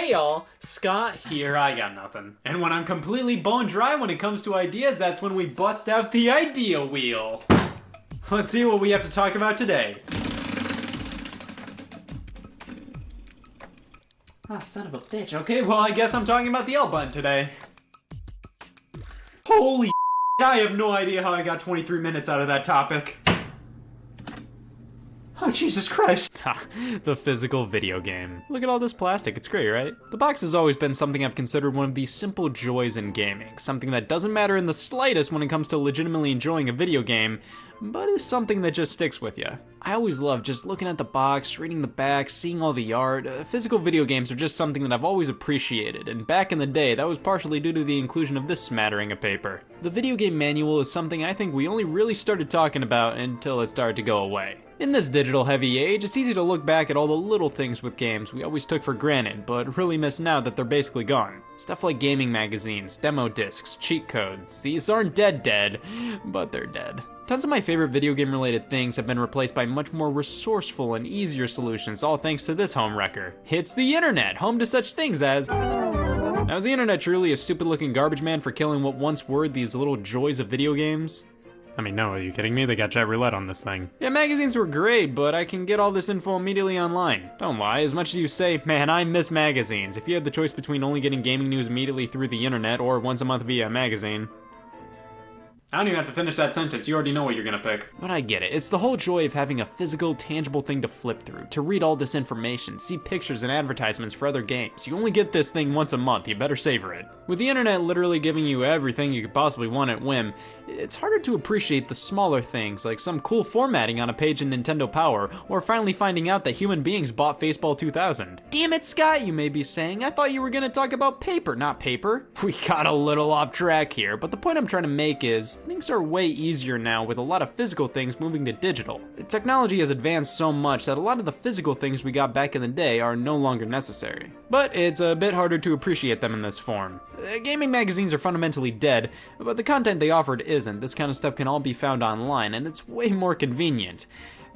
Hey y'all, Scott here. I got nothing. And when I'm completely bone dry when it comes to ideas, that's when we bust out the idea wheel. Let's see what we have to talk about today. Ah, son of a bitch. Okay, well, I guess I'm talking about the L button today. Holy I have no idea how I got 23 minutes out of that topic. Oh, Jesus Christ. Ha, the physical video game. Look at all this plastic, it's great, right? The box has always been something I've considered one of the simple joys in gaming. Something that doesn't matter in the slightest when it comes to legitimately enjoying a video game, but is something that just sticks with you. I always love just looking at the box, reading the back, seeing all the art. Physical video games are just something that I've always appreciated, and back in the day, that was partially due to the inclusion of this smattering of paper. The video game manual is something I think we only really started talking about until it started to go away. In this digital heavy age, it's easy to look back at all the little things with games we always took for granted, but really miss now that they're basically gone. Stuff like gaming magazines, demo discs, cheat codes. These aren't dead, but they're dead. Tons of my favorite video game related things have been replaced by much more resourceful and easier solutions, all thanks to this home wrecker. It's the internet, home to such things as... Now, is the internet truly a stupid looking garbage man for killing what once were these little joys of video games? I mean, no, are you kidding me? They got chat roulette on this thing. Yeah, magazines were great, but I can get all this info immediately online. Don't lie, as much as you say, man, I miss magazines. If you had the choice between only getting gaming news immediately through the internet or once a month via a magazine... I don't even have to finish that sentence, you already know what you're gonna pick. But I get it, it's the whole joy of having a physical, tangible thing to flip through, to read all this information, see pictures and advertisements for other games. You only get this thing once a month, you better savor it. With the internet literally giving you everything you could possibly want at whim, it's harder to appreciate the smaller things, like some cool formatting on a page in Nintendo Power, or finally finding out that human beings bought Faceball 2000. Damn it, Scott, you may be saying, I thought you were gonna talk about paper, not paper. We got a little off track here, but the point I'm trying to make is, things are way easier now with a lot of physical things moving to digital. Technology has advanced so much that a lot of the physical things we got back in the day are no longer necessary. But it's a bit harder to appreciate them in this form. Gaming magazines are fundamentally dead, but the content they offered isn't. This kind of stuff can all be found online, and it's way more convenient.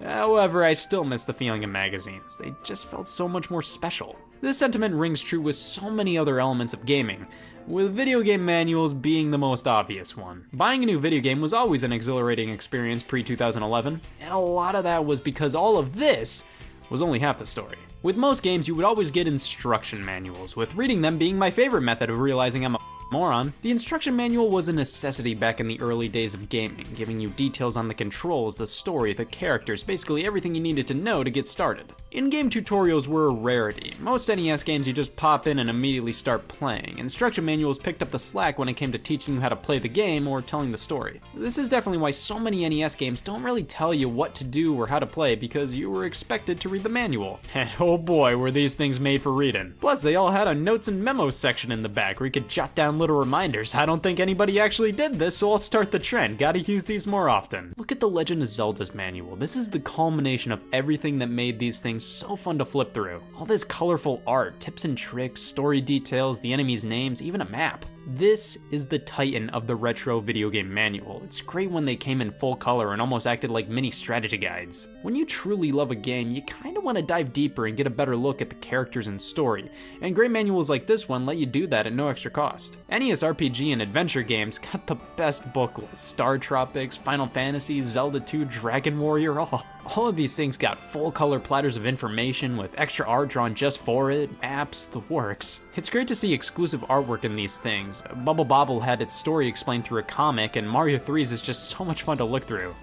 However, I still miss the feeling of magazines. They just felt so much more special. This sentiment rings true with so many other elements of gaming, with video game manuals being the most obvious one. Buying a new video game was always an exhilarating experience pre-2011, and a lot of that was because all of this was only half the story. With most games, you would always get instruction manuals, with reading them being my favorite method of realizing I'm a moron. The instruction manual was a necessity back in the early days of gaming, giving you details on the controls, the story, the characters, basically everything you needed to know to get started. In-game tutorials were a rarity. Most NES games you just pop in and immediately start playing. Instruction manuals picked up the slack when it came to teaching you how to play the game or telling the story. This is definitely why so many NES games don't really tell you what to do or how to play because you were expected to read the manual. And oh boy, were these things made for reading. Plus, they all had a notes and memos section in the back where you could jot down little reminders. I don't think anybody actually did this, so I'll start the trend. Gotta use these more often. Look at the Legend of Zelda's manual. This is the culmination of everything that made these things so fun to flip through. All this colorful art, tips and tricks, story details, the enemies' names, even a map. This is the titan of the retro video game manual. It's great when they came in full color and almost acted like mini strategy guides. When you truly love a game, you kinda wanna dive deeper and get a better look at the characters and story, and great manuals like this one let you do that at no extra cost. NES RPG and adventure games got the best booklets. Star Tropics, Final Fantasy, Zelda 2, Dragon Warrior, all of these things got full color platters of information with extra art drawn just for it, maps, the works. It's great to see exclusive artwork in these things. Bubble Bobble had its story explained through a comic, and Mario 3's is just so much fun to look through.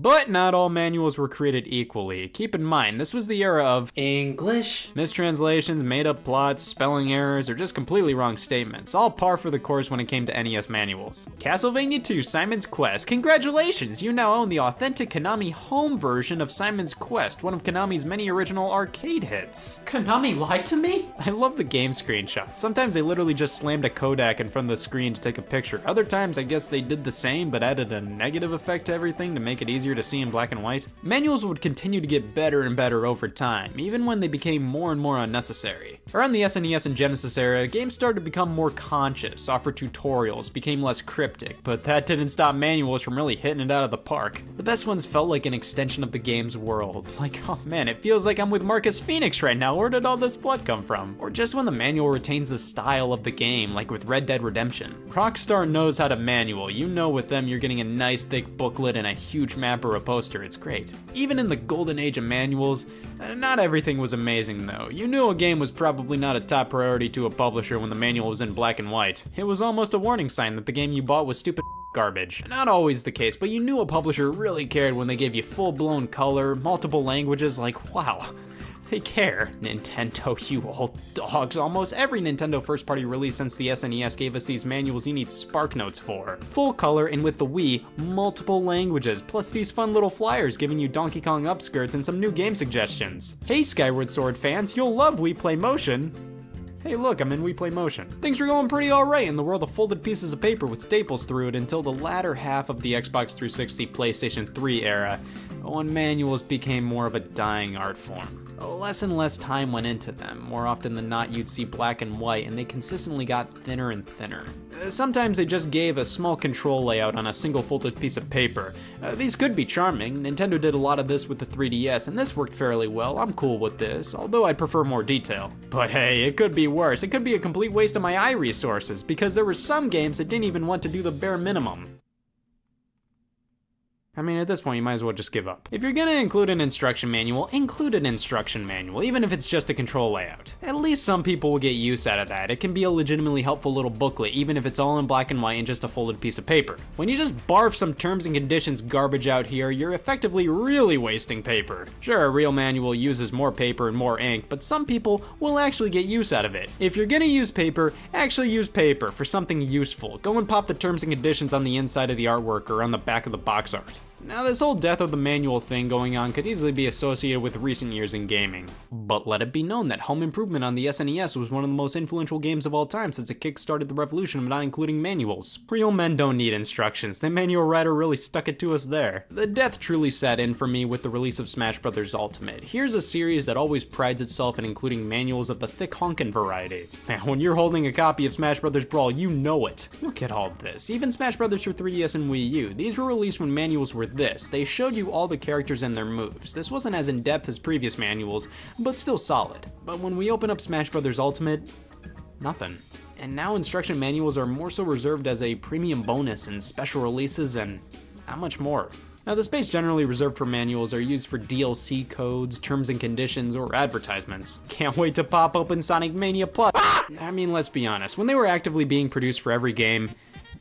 But not all manuals were created equally. Keep in mind, this was the era of English, mistranslations, made-up plots, spelling errors, or just completely wrong statements, all par for the course when it came to NES manuals. Castlevania 2 Simon's Quest, congratulations! You now own the authentic Konami home version of Simon's Quest, one of Konami's many original arcade hits. Konami lied to me? I love the game screenshots. Sometimes they literally just slammed a Kodak in front of the screen to take a picture. Other times, I guess they did the same, but added a negative effect to everything to make it it easier to see in black and white? Manuals would continue to get better and better over time, even when they became more and more unnecessary. Around the SNES and Genesis era, games started to become more conscious, offered tutorials, became less cryptic, but that didn't stop manuals from really hitting it out of the park. The best ones felt like an extension of the game's world. Like, oh man, it feels like I'm with Marcus Phoenix right now, where did all this blood come from? Or just when the manual retains the style of the game, like with Red Dead Redemption. Rockstar knows how to manual. You know with them you're getting a nice thick booklet and a huge map or a poster, it's great. Even in the golden age of manuals, not everything was amazing though. You knew a game was probably not a top priority to a publisher when the manual was in black and white. It was almost a warning sign that the game you bought was stupid garbage. Not always the case, but you knew a publisher really cared when they gave you full-blown color, multiple languages, like wow. They care. Nintendo, you old dogs. Almost every Nintendo first-party release since the SNES gave us these manuals you need spark notes for. Full color, and with the Wii, multiple languages, plus these fun little flyers giving you Donkey Kong upskirts and some new game suggestions. Hey Skyward Sword fans, you'll love Wii Play Motion. Hey look, I'm in Wii Play Motion. Things were going pretty alright in the world of folded pieces of paper with staples through it until the latter half of the Xbox 360 PlayStation 3 era, when manuals became more of a dying art form. Less and less time went into them. More often than not, you'd see black and white, and they consistently got thinner and thinner. Sometimes they just gave a small control layout on a single folded piece of paper. These could be charming. Nintendo did a lot of this with the 3DS, and this worked fairly well. I'm cool with this, although I'd prefer more detail. But hey, it could be worse. It could be a complete waste of my eye resources, because there were some games that didn't even want to do the bare minimum. I mean, at this point, you might as well just give up. If you're gonna include an instruction manual, include an instruction manual, even if it's just a control layout. At least some people will get use out of that. It can be a legitimately helpful little booklet, even if it's all in black and white and just a folded piece of paper. When you just barf some terms and conditions garbage out here, you're effectively really wasting paper. Sure, a real manual uses more paper and more ink, but some people will actually get use out of it. If you're gonna use paper, actually use paper for something useful. Go and pop the terms and conditions on the inside of the artwork or on the back of the box art. Now, this whole death of the manual thing going on could easily be associated with recent years in gaming. But let it be known that Home Improvement on the SNES was one of the most influential games of all time since it kickstarted the revolution of not including manuals. Real men don't need instructions. The manual writer really stuck it to us there. The death truly set in for me with the release of Smash Bros. Ultimate. Here's a series that always prides itself in including manuals of the thick honkin' variety. Man, when you're holding a copy of Smash Bros. Brawl, you know it. Look at all this. Even Smash Bros. For 3DS and Wii U. These were released when manuals were this. They showed you all the characters and their moves. This wasn't as in-depth as previous manuals, but still solid. But when we open up Smash Bros. Ultimate, nothing. And now instruction manuals are more so reserved as a premium bonus in special releases and not much more. Now, the space generally reserved for manuals are used for DLC codes, terms and conditions, or advertisements. Can't wait to pop open Sonic Mania Plus. I mean, let's be honest, when they were actively being produced for every game,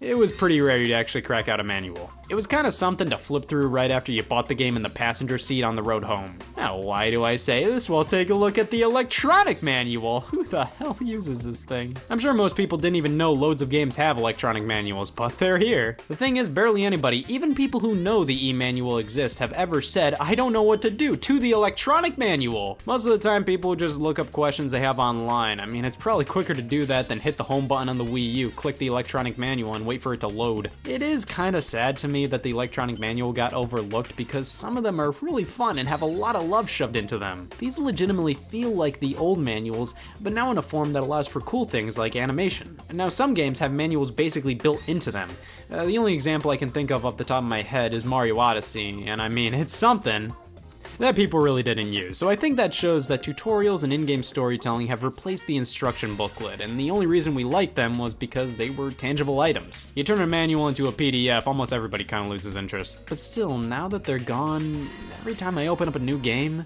it was pretty rare you'd actually crack out a manual. It was kind of something to flip through right after you bought the game in the passenger seat on the road home. Now, why do I say this? Well, take a look at the electronic manual. Who the hell uses this thing? I'm sure most people didn't even know loads of games have electronic manuals, but they're here. The thing is, barely anybody, even people who know the e-manual exists, have ever said, I don't know what to do, to the electronic manual. Most of the time, people just look up questions they have online. I mean, it's probably quicker to do that than hit the home button on the Wii U, click the electronic manual, and wait for it to load. It is kind of sad to me that the electronic manual got overlooked because some of them are really fun and have a lot of love shoved into them. These legitimately feel like the old manuals, but now in a form that allows for cool things like animation. And now some games have manuals basically built into them. The only example I can think of off the top of my head is Mario Odyssey, and I mean, it's something that people really didn't use. So I think that shows that tutorials and in-game storytelling have replaced the instruction booklet, and the only reason we liked them was because they were tangible items. You turn a manual into a PDF, almost everybody kind of loses interest. But still, now that they're gone, every time I open up a new game,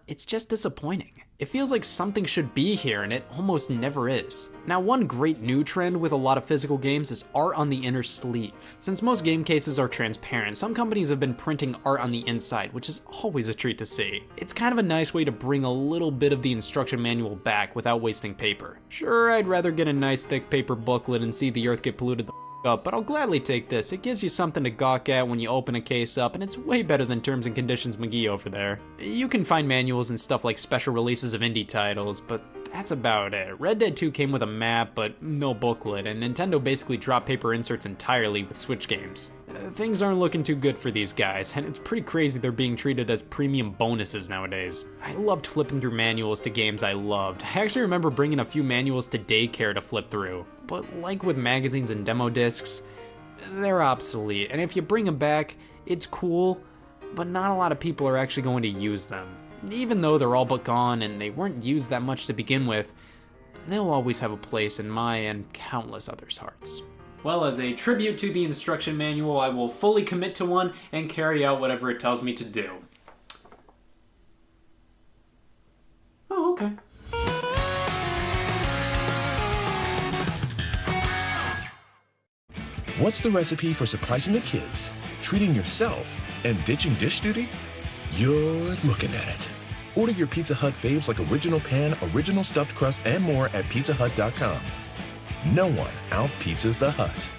it's just disappointing. It feels like something should be here, and it almost never is. Now, one great new trend with a lot of physical games is art on the inner sleeve. Since most game cases are transparent, some companies have been printing art on the inside, which is always a treat to see. It's kind of a nice way to bring a little bit of the instruction manual back without wasting paper. Sure, I'd rather get a nice thick paper booklet and see the earth get polluted the up, but I'll gladly take this. It gives you something to gawk at when you open a case up, and it's way better than Terms and Conditions McGee over there. You can find manuals and stuff like special releases of indie titles, but that's about it. Red Dead 2 came with a map, but no booklet, and Nintendo basically dropped paper inserts entirely with Switch games. things aren't looking too good for these guys, and it's pretty crazy they're being treated as premium bonuses nowadays. I loved flipping through manuals to games I loved. I actually remember bringing a few manuals to daycare to flip through, but like with magazines and demo discs, they're obsolete, and if you bring them back, it's cool, but not a lot of people are actually going to use them. Even though they're all but gone and they weren't used that much to begin with, they'll always have a place in my and countless others' hearts. Well, as a tribute to the instruction manual, I will fully commit to one and carry out whatever it tells me to do. Oh, okay. What's the recipe for surprising the kids, treating yourself, and ditching dish duty? You're looking at it. Order your Pizza Hut faves like original pan, original stuffed crust, and more at pizzahut.com. No one out-pizzas the Hut.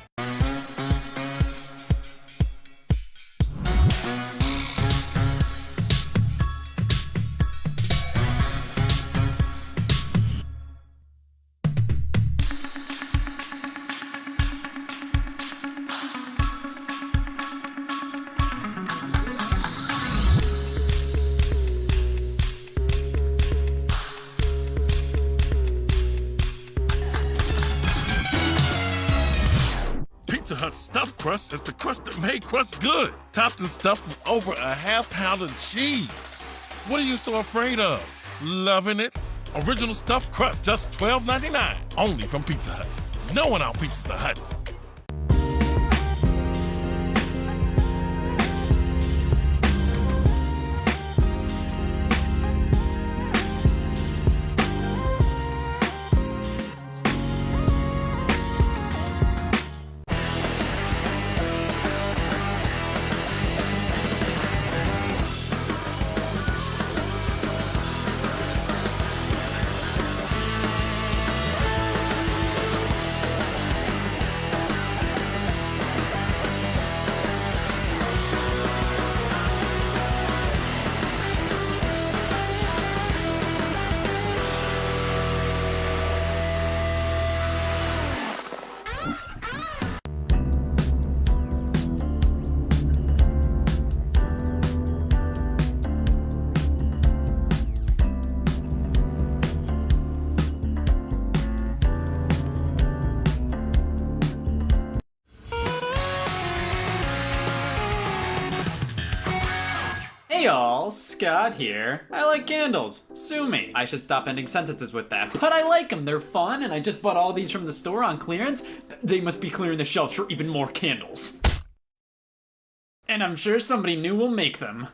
Pizza Hut stuffed crust is the crust that made crust good. Topped and stuffed with over a half-pound of cheese. What are you so afraid of? Loving it? Original stuffed crust, just $12.99. Only from Pizza Hut. No one out-pizzas the Hut. Hey y'all, Scott here. I like candles. Sue me. I should stop ending sentences with that. But I like them, they're fun, and I just bought all these from the store on clearance. They must be clearing the shelves for even more candles. And I'm sure somebody new will make them.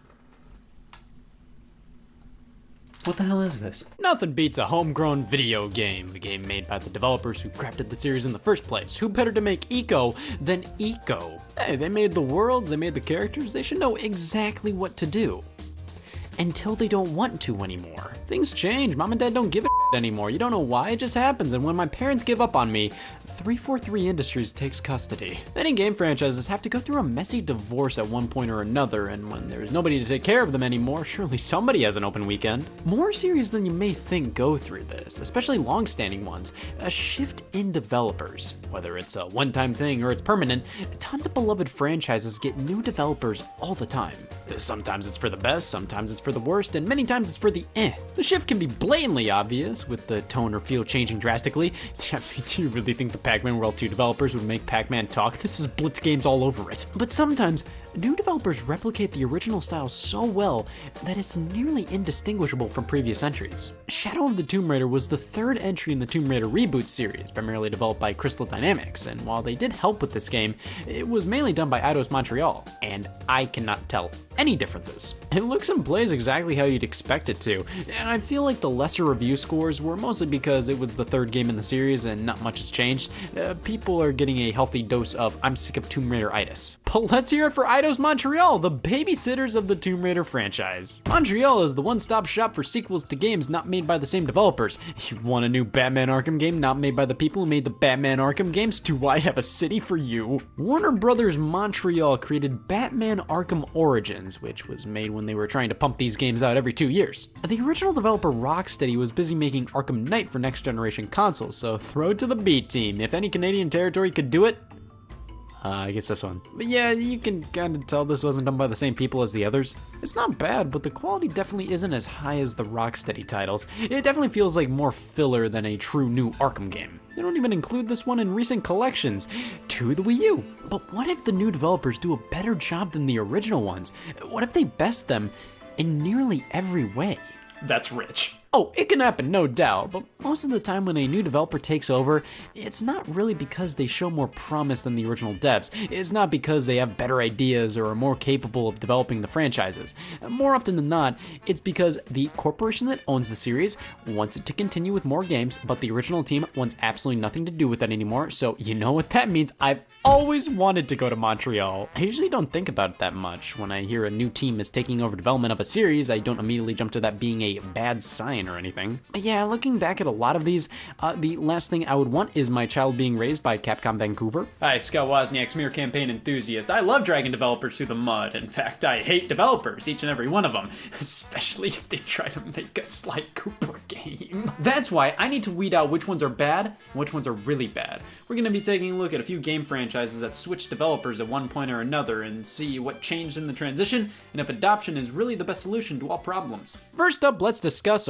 What the hell is this? Nothing beats a homegrown video game. The game made by the developers who crafted the series in the first place. Who better to make Eco than Eco? Hey, they made the worlds, they made the characters, they should know exactly what to do. Until they don't want to anymore. Things change, mom and dad don't give a shit anymore. You don't know why, it just happens, and when my parents give up on me, 343 Industries takes custody. Many game franchises have to go through a messy divorce at one point or another, and when there's nobody to take care of them anymore, surely somebody has an open weekend. More series than you may think go through this, especially long-standing ones. A shift in developers. Whether it's a one-time thing or it's permanent, tons of beloved franchises get new developers all the time. Sometimes it's for the best, sometimes it's for the worst, and many times it's for the eh. The shift can be blatantly obvious, with the tone or feel changing drastically. Do you really think the Pac-Man World 2 developers would make Pac-Man talk? This is Blitz games all over it. But sometimes, new developers replicate the original style so well that it's nearly indistinguishable from previous entries. Shadow of the Tomb Raider was the third entry in the Tomb Raider reboot series, primarily developed by Crystal Dynamics, and while they did help with this game, it was mainly done by Eidos Montreal, and I cannot tell any differences. It looks and plays exactly how you'd expect it to, and I feel like the lesser review scores were mostly because it was the third game in the series and not much has changed. People are getting a healthy dose of I'm sick of Tomb Raider-itis. But let's hear it for Eidos Montreal, the babysitters of the Tomb Raider franchise. Montreal is the one-stop shop for sequels to games not made by the same developers. You want a new Batman Arkham game not made by the people who made the Batman Arkham games? Do I have a city for you? Warner Brothers Montreal created Batman Arkham Origins, which was made when they were trying to pump these games out every 2 years. The original developer Rocksteady was busy making Arkham Knight for next generation consoles, so throw it to the B team. If any Canadian territory could do it, I guess this one. But yeah, you can kind of tell this wasn't done by the same people as the others. It's not bad, but the quality definitely isn't as high as the Rocksteady titles. It definitely feels like more filler than a true new Arkham game. They don't even include this one in recent collections to the Wii U. But what if the new developers do a better job than the original ones? What if they best them in nearly every way? That's rich. Oh, it can happen, no doubt, but most of the time when a new developer takes over, it's not really because they show more promise than the original devs. It's not because they have better ideas or are more capable of developing the franchises. More often than not, it's because the corporation that owns the series wants it to continue with more games, but the original team wants absolutely nothing to do with it anymore, so you know what that means. I've always wanted to go to Montreal. I usually don't think about it that much. When I hear a new team is taking over development of a series, I don't immediately jump to that being a bad sign or anything. But yeah, looking back at a lot of these, the last thing I would want is my child being raised by Capcom Vancouver. Hi, Scott Wozniak, smear campaign enthusiast. I love dragging developers through the mud. In fact, I hate developers, each and every one of them, especially if they try to make a Sly Cooper game. That's why I need to weed out which ones are bad and which ones are really bad. We're going to be taking a look at a few game franchises that switched developers at one point or another and see what changed in the transition and if adoption is really the best solution to all problems. First up, let's discuss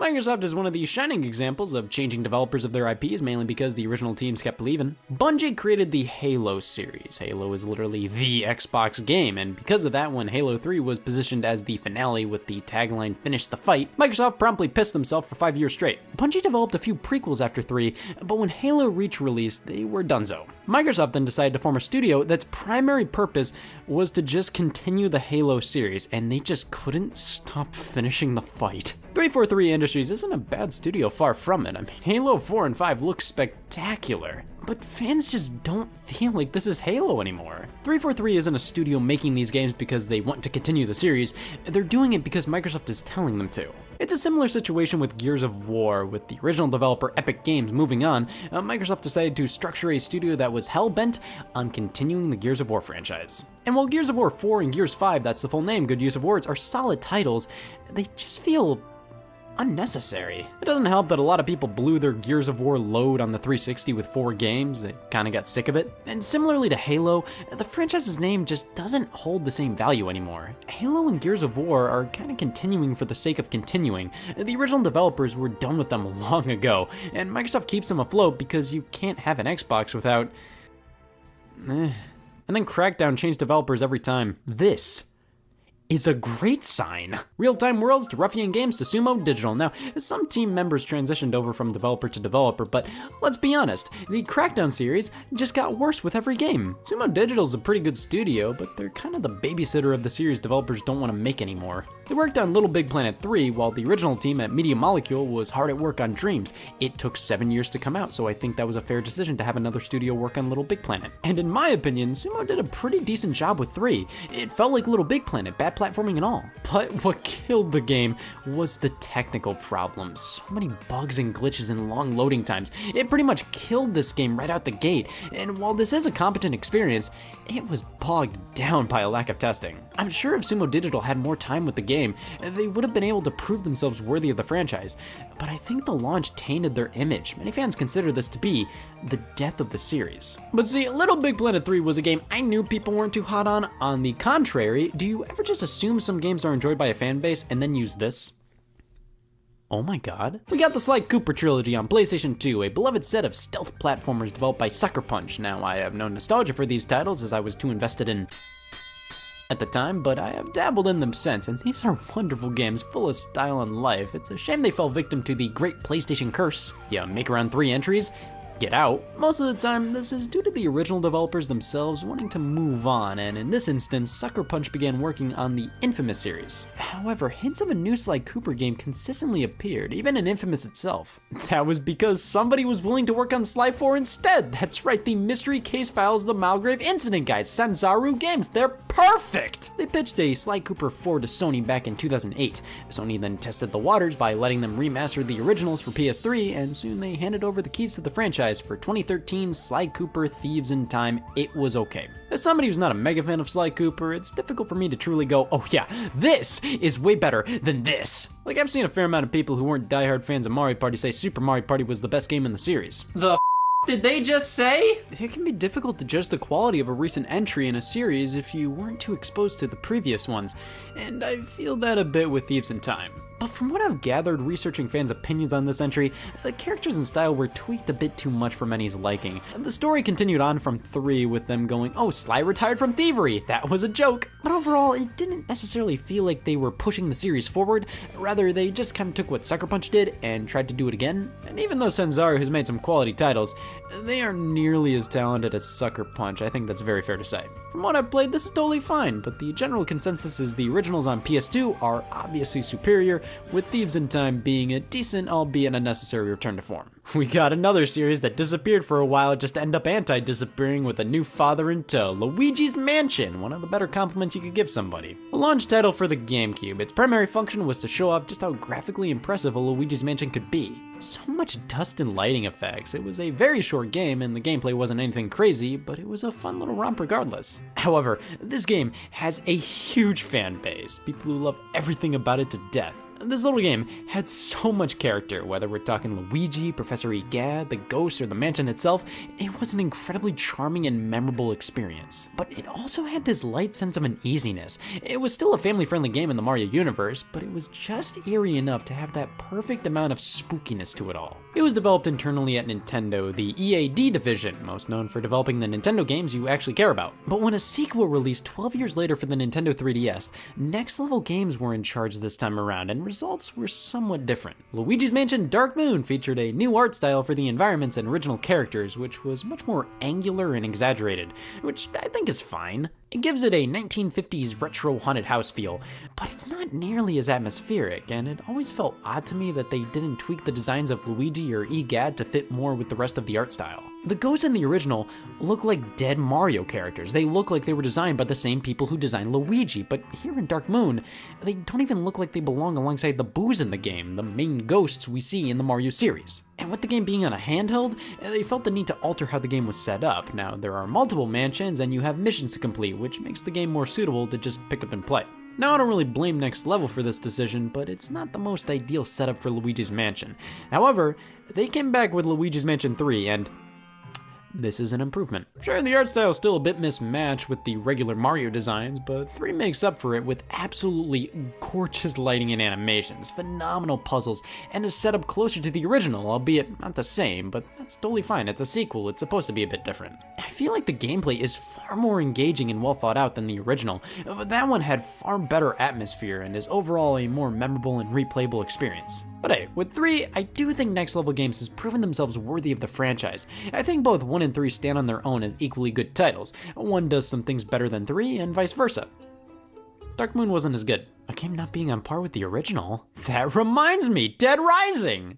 Microsoft is one of the shining examples of changing developers of their IPs, mainly because the original teams kept leaving. Bungie created the Halo series. Halo is literally the Xbox game, and because of that, when Halo 3 was positioned as the finale with the tagline "Finish the Fight," Microsoft promptly pissed themselves for 5 years straight. Bungie developed a few prequels after 3, but when Halo Reach released, they were donezo. Microsoft then decided to form a studio that's primary purpose was to just continue the Halo series, and they just couldn't stop finishing the fight. 343 Industries isn't a bad studio, far from it. I mean, Halo 4 and 5 look spectacular, but fans just don't feel like this is Halo anymore. 343 isn't a studio making these games because they want to continue the series, they're doing it because Microsoft is telling them to. It's a similar situation with Gears of War. With the original developer Epic Games moving on, Microsoft decided to structure a studio that was hell-bent on continuing the Gears of War franchise. And while Gears of War 4 and Gears 5, that's the full name, good use of words, are solid titles, they just feel unnecessary. It doesn't help that a lot of people blew their Gears of War load on the 360 with 4 games. They kind of got sick of it. And similarly to Halo, the franchise's name just doesn't hold the same value anymore. Halo and Gears of War are kind of continuing for the sake of continuing. The original developers were done with them long ago, and Microsoft keeps them afloat because you can't have an Xbox without... And then Crackdown changed developers every time. This is a great sign. Real-Time Worlds to Ruffian Games to Sumo Digital. Now, some team members transitioned over from developer to developer, but let's be honest, the Crackdown series just got worse with every game. Sumo Digital's a pretty good studio, but they're kind of the babysitter of the series developers don't want to make anymore. They worked on Little Big Planet 3, while the original team at Media Molecule was hard at work on Dreams. It took 7 years to come out, so I think that was a fair decision to have another studio work on Little Big Planet. And in my opinion, Sumo did a pretty decent job with 3. It felt like Little Big Planet, bad platforming and all. But what killed the game was the technical problems. So many bugs and glitches and long loading times. It pretty much killed this game right out the gate. And while this is a competent experience, it was bogged down by a lack of testing. I'm sure if Sumo Digital had more time with the game, they would have been able to prove themselves worthy of the franchise. But I think the launch tainted their image. Many fans consider this to be the death of the series. But see, Little Big Planet 3 was a game I knew people weren't too hot on. On the contrary, do you ever just assume some games are enjoyed by a fan base and then use this? Oh my god. We got the Sly Cooper trilogy on PlayStation 2, a beloved set of stealth platformers developed by Sucker Punch. Now, I have no nostalgia for these titles as I was too invested in at the time, but I have dabbled in them since, and these are wonderful games full of style and life. It's a shame they fell victim to the great PlayStation curse. You make around 3 entries, get out. Most of the time, this is due to the original developers themselves wanting to move on, and in this instance, Sucker Punch began working on the Infamous series. However, hints of a new Sly Cooper game consistently appeared, even in Infamous itself. That was because somebody was willing to work on Sly 4 instead. That's right, the Mystery Case Files of the Malgrave Incident guys, Sanzaru Games, they're perfect! They pitched a Sly Cooper 4 to Sony back in 2008. Sony then tested the waters by letting them remaster the originals for PS3, and soon they handed over the keys to the franchise for 2013 Sly Cooper Thieves in Time. It was okay. As somebody who's not a mega fan of Sly Cooper, it's difficult for me to truly go, oh yeah, this is way better than this. Like, I've seen a fair amount of people who weren't diehard fans of Mario Party say Super Mario Party was the best game in the series. The did they just say? It can be difficult to judge the quality of a recent entry in a series if you weren't too exposed to the previous ones, and I feel that a bit with Thieves in Time. But from what I've gathered researching fans' opinions on this entry, the characters and style were tweaked a bit too much for many's liking. The story continued on from 3 with them going, oh, Sly retired from thievery, that was a joke. But overall, it didn't necessarily feel like they were pushing the series forward, rather they just kind of took what Sucker Punch did and tried to do it again. And even though Sanzaru has made some quality titles, they aren't nearly as talented as Sucker Punch, I think that's very fair to say. From what I've played, this is totally fine, but the general consensus is the originals on PS2 are obviously superior, with Thieves in Time being a decent, albeit unnecessary return to form. We got another series that disappeared for a while just to end up anti-disappearing with a new father in tow, Luigi's Mansion, one of the better compliments you could give somebody. A launch title for the GameCube, its primary function was to show off just how graphically impressive a Luigi's Mansion could be. So much dust and lighting effects, it was a very short game and the gameplay wasn't anything crazy, but it was a fun little romp regardless. However, this game has a huge fan base, people who love everything about it to death. This little game had so much character, whether we're talking Luigi, Professor Egad, the ghost, or the mansion itself. It was an incredibly charming and memorable experience. But it also had this light sense of uneasiness. It was still a family-friendly game in the Mario universe, but it was just eerie enough to have that perfect amount of spookiness to it all. It was developed internally at Nintendo, the EAD division, most known for developing the Nintendo games you actually care about. But when a sequel released 12 years later for the Nintendo 3DS, Next Level Games were in charge this time around, and results were somewhat different. Luigi's Mansion Dark Moon featured a new art style for the environments and original characters, which was much more angular and exaggerated, which I think is fine. It gives it a 1950s retro haunted house feel, but it's not nearly as atmospheric, and it always felt odd to me that they didn't tweak the designs of Luigi or Egad to fit more with the rest of the art style. The ghosts in the original look like dead Mario characters. They look like they were designed by the same people who designed Luigi, but here in Dark Moon, they don't even look like they belong alongside the boos in the game, the main ghosts we see in the Mario series. And with the game being on a handheld, they felt the need to alter how the game was set up. Now, there are multiple mansions and you have missions to complete, which makes the game more suitable to just pick up and play. Now, I don't really blame Next Level for this decision, but it's not the most ideal setup for Luigi's Mansion. However, they came back with Luigi's Mansion 3, and this is an improvement. Sure, the art style is still a bit mismatched with the regular Mario designs, but 3 makes up for it with absolutely gorgeous lighting and animations, phenomenal puzzles, and a setup closer to the original, albeit not the same, but that's totally fine. It's a sequel, it's supposed to be a bit different. I feel like the gameplay is far more engaging and well thought out than the original, but that one had far better atmosphere and is overall a more memorable and replayable experience. But hey, with 3, I do think Next Level Games has proven themselves worthy of the franchise. I think both 1 and 3 stand on their own as equally good titles. 1 does some things better than 3, and vice versa. Dark Moon wasn't as good. A game not being on par with the original? That reminds me, Dead Rising!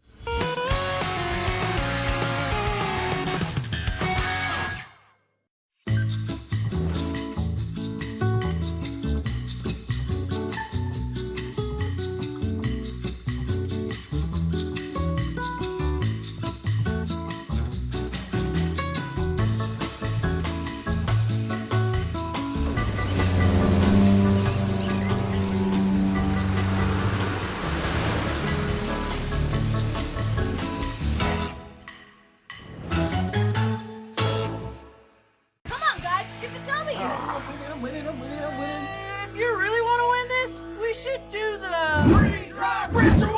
I'm winning. If you really want to win this, we should do the freeze drive ritual!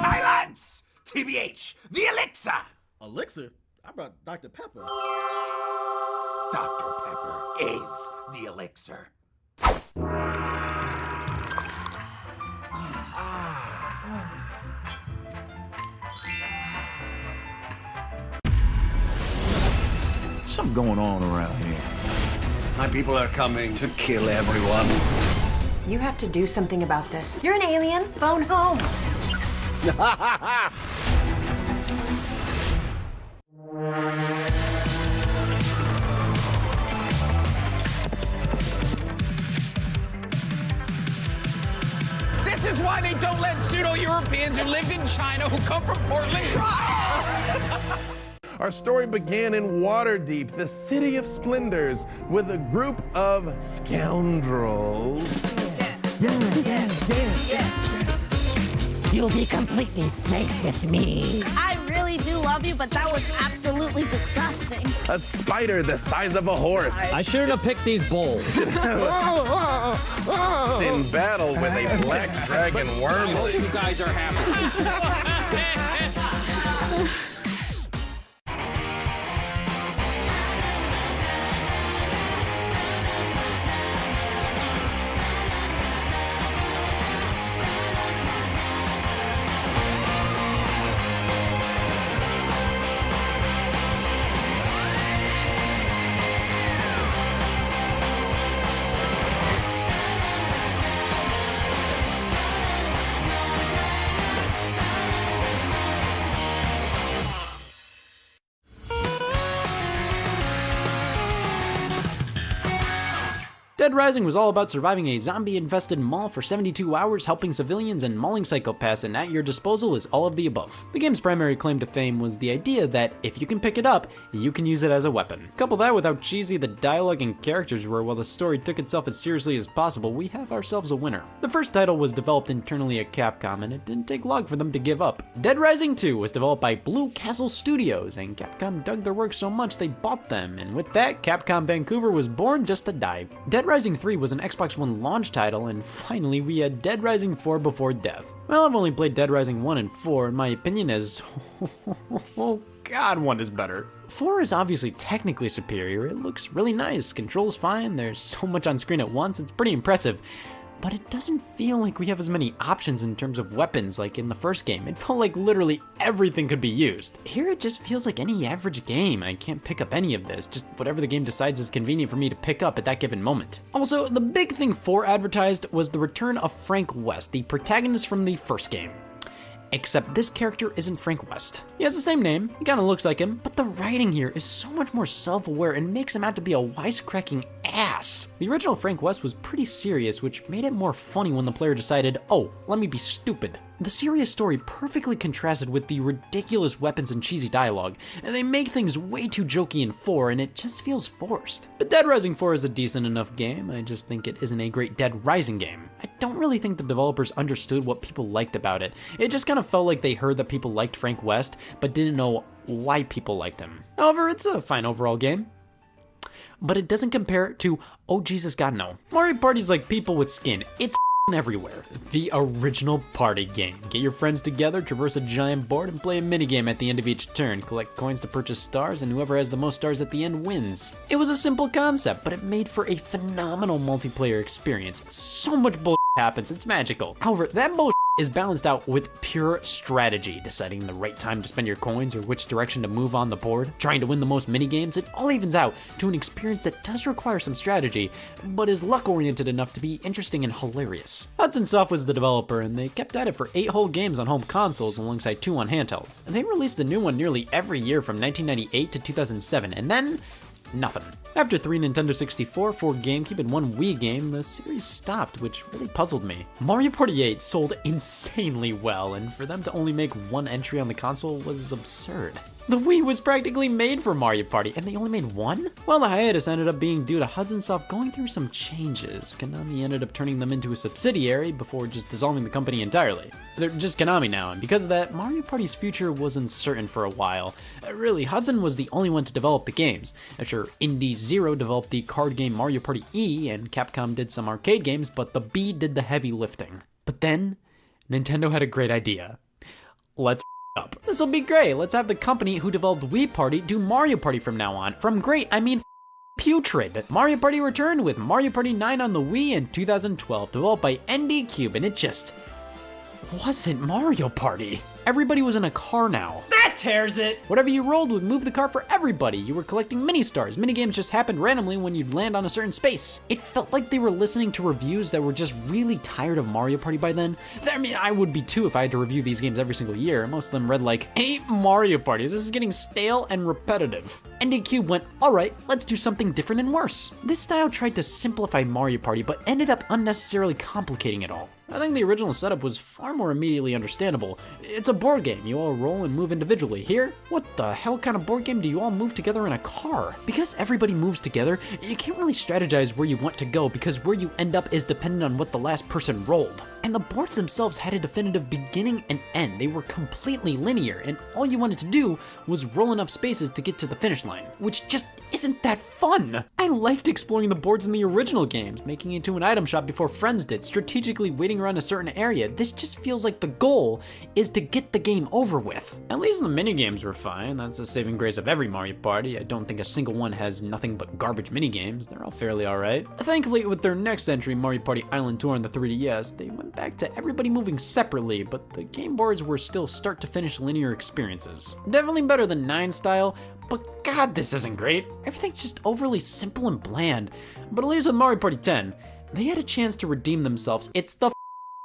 Silence! TBH, the elixir! Elixir? I brought Dr. Pepper. Dr. Pepper is the elixir. Something going on around here. My people are coming to kill everyone. You have to do something about this. You're an alien. Phone home. This is why they don't let pseudo-Europeans who lived in China who come from Portland try! Our story began in Waterdeep, the city of splendors, with a group of scoundrels. You'll be completely safe with me. I really do love you, but that was absolutely disgusting. A spider the size of a horse. I shouldn't have picked these bowls. In battle with a black dragon wormling. You guys are happy. Dead Rising was all about surviving a zombie-infested mall for 72 hours, helping civilians and mauling psychopaths, and at your disposal is all of the above. The game's primary claim to fame was the idea that if you can pick it up, you can use it as a weapon. Couple that with how cheesy the dialogue and characters were while the story took itself as seriously as possible, we have ourselves a winner. The first title was developed internally at Capcom, and it didn't take long for them to give up. Dead Rising 2 was developed by Blue Castle Studios, and Capcom dug their work so much they bought them, and with that, Capcom Vancouver was born just to die. Dead Rising 3 was an Xbox One launch title, and finally we had Dead Rising 4 before death. Well, I've only played Dead Rising 1 and 4, and my opinion is, oh god, 1 is better. 4 is obviously technically superior, it looks really nice, controls fine, there's so much on screen at once, it's pretty impressive. But it doesn't feel like we have as many options in terms of weapons like in the first game. It felt like literally everything could be used. Here it just feels like any average game. I can't pick up any of this, just whatever the game decides is convenient for me to pick up at that given moment. Also, the big thing 4 advertised was the return of Frank West, the protagonist from the first game. Except this character isn't Frank West. He has the same name, he kinda looks like him, but the writing here is so much more self-aware and makes him out to be a wisecracking ass. The original Frank West was pretty serious, which made it more funny when the player decided, oh, let me be stupid. The serious story perfectly contrasted with the ridiculous weapons and cheesy dialogue, and they make things way too jokey in 4, and it just feels forced. But Dead Rising 4 is a decent enough game, I just think it isn't a great Dead Rising game. I don't really think the developers understood what people liked about it. It just kind of felt like they heard that people liked Frank West, but didn't know why people liked him. However, it's a fine overall game. But it doesn't compare to, oh Jesus God no. Mario Party's like people with skin. It's everywhere. The original party game. Get your friends together, traverse a giant board, and play a minigame at the end of each turn. Collect coins to purchase stars, and whoever has the most stars at the end wins. It was a simple concept, but it made for a phenomenal multiplayer experience. So much bullshit happens, it's magical. However, that bullshit is balanced out with pure strategy, deciding the right time to spend your coins or which direction to move on the board, trying to win the most minigames. It all evens out to an experience that does require some strategy, but is luck-oriented enough to be interesting and hilarious. Hudson Soft was the developer, and they kept at it for 8 whole games on home consoles alongside 2 on handhelds. And they released a new one nearly every year from 1998 to 2007, and then nothing. After 3 Nintendo 64, 4 GameCube, and 1 Wii game, the series stopped, which really puzzled me. Mario Party 8 sold insanely well, and for them to only make 1 entry on the console was absurd. The Wii was practically made for Mario Party, and they only made 1? Well, the hiatus ended up being due to Hudson Soft going through some changes. Konami ended up turning them into a subsidiary before just dissolving the company entirely. They're just Konami now, and because of that, Mario Party's future was uncertain for a while. Really, Hudson was the only one to develop the games. Sure, Indie Zero developed the card game Mario Party E, and Capcom did some arcade games, but the B did the heavy lifting. But then, Nintendo had a great idea. Let's up. This'll be great. Let's have the company who developed Wii Party do Mario Party from now on. From great, I mean putrid. Mario Party returned with Mario Party 9 on the Wii in 2012, developed by ND Cube, and it just wasn't Mario Party. Everybody was in a car now. That tears it! Whatever you rolled would move the car for everybody. You were collecting mini-stars. Minigames just happened randomly when you'd land on a certain space. It felt like they were listening to reviews that were just really tired of Mario Party by then. I mean, I would be too if I had to review these games every single year. Most of them read like, 8 Mario Parties. This is getting stale and repetitive. ND Cube went, alright, let's do something different and worse. This style tried to simplify Mario Party, but ended up unnecessarily complicating it all. I think the original setup was far more immediately understandable. It's a board game, you all roll and move individually. Here, what the hell kind of board game do you all move together in a car? Because everybody moves together, you can't really strategize where you want to go because where you end up is dependent on what the last person rolled. And the boards themselves had a definitive beginning and end. They were completely linear, and all you wanted to do was roll enough spaces to get to the finish line, which just isn't that fun. I liked exploring the boards in the original games, making it to an item shop before friends did, strategically waiting around a certain area. This just feels like the goal is to get the game over with. At least the minigames were fine. That's the saving grace of every Mario Party. I don't think a single one has nothing but garbage minigames. They're all fairly alright. Thankfully, with their next entry, Mario Party Island Tour on the 3DS, they went back to everybody moving separately, but the game boards were still start to finish linear experiences. Definitely better than 9 style, but god, this isn't great. Everything's just overly simple and bland. But at least with Mario Party 10, they had a chance to redeem themselves. It's the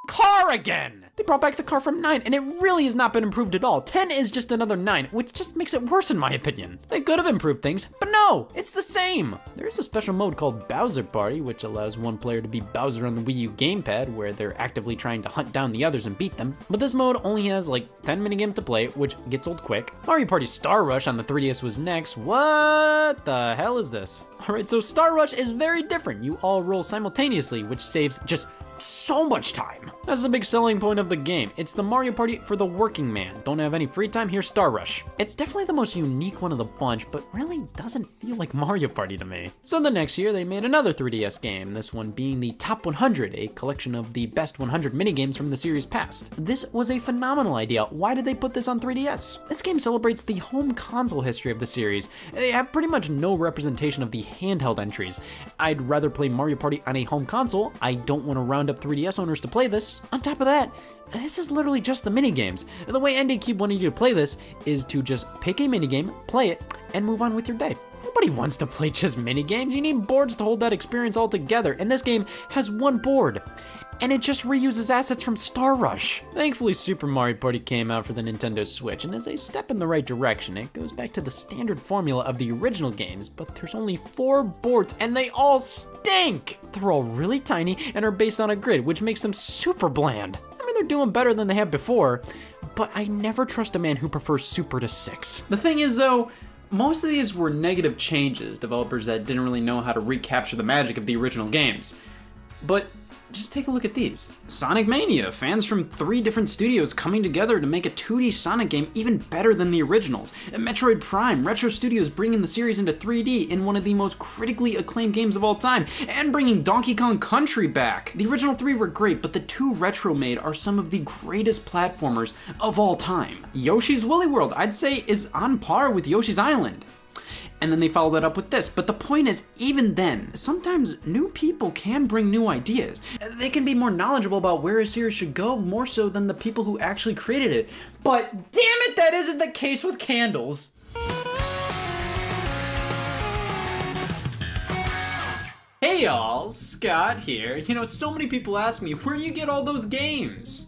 car again! They brought back the car from 9, and it really has not been improved at all. 10 is just another 9, which just makes it worse in my opinion. They could have improved things, but no, it's the same. There is a special mode called Bowser Party, which allows one player to be Bowser on the Wii U gamepad, where they're actively trying to hunt down the others and beat them. But this mode only has like 10 minigames to play, which gets old quick. Mario Party Star Rush on the 3DS was next. What the hell is this? Alright, so Star Rush is very different. You all roll simultaneously, which saves just so much time. That's the big selling point of the game. It's the Mario Party for the working man. Don't have any free time? Here's Star Rush. It's definitely the most unique one of the bunch, but really doesn't feel like Mario Party to me. So the next year, they made another 3DS game, this one being the Top 100, a collection of the best 100 minigames from the series past. This was a phenomenal idea. Why did they put this on 3DS? This game celebrates the home console history of the series. They have pretty much no representation of the handheld entries. I'd rather play Mario Party on a home console. I don't want to round up 3DS owners to play this. On top of that, this is literally just the minigames. The way NDCube wanted you to play this is to just pick a minigame, play it, and move on with your day. Nobody wants to play just minigames. You need boards to hold that experience all together, and this game has one board. And it just reuses assets from Star Rush. Thankfully, Super Mario Party came out for the Nintendo Switch, and is a step in the right direction. It goes back to the standard formula of the original games, but there's only 4 boards, and they all stink! They're all really tiny, and are based on a grid, which makes them super bland. I mean, they're doing better than they have before, but I never trust a man who prefers Super to 6. The thing is, though, most of these were negative changes, developers that didn't really know how to recapture the magic of the original games. But just take a look at these. Sonic Mania, fans from 3 different studios coming together to make a 2D Sonic game even better than the originals. And Metroid Prime, Retro Studios bringing the series into 3D in one of the most critically acclaimed games of all time, and bringing Donkey Kong Country back. The original 3 were great, but the 2 Retro made are some of the greatest platformers of all time. Yoshi's Woolly World, I'd say, is on par with Yoshi's Island. And then they followed that up with this. But the point is, even then, sometimes new people can bring new ideas. They can be more knowledgeable about where a series should go, more so than the people who actually created it. But damn it, that isn't the case with candles. Hey y'all, Scott here. You know, so many people ask me, where do you get all those games?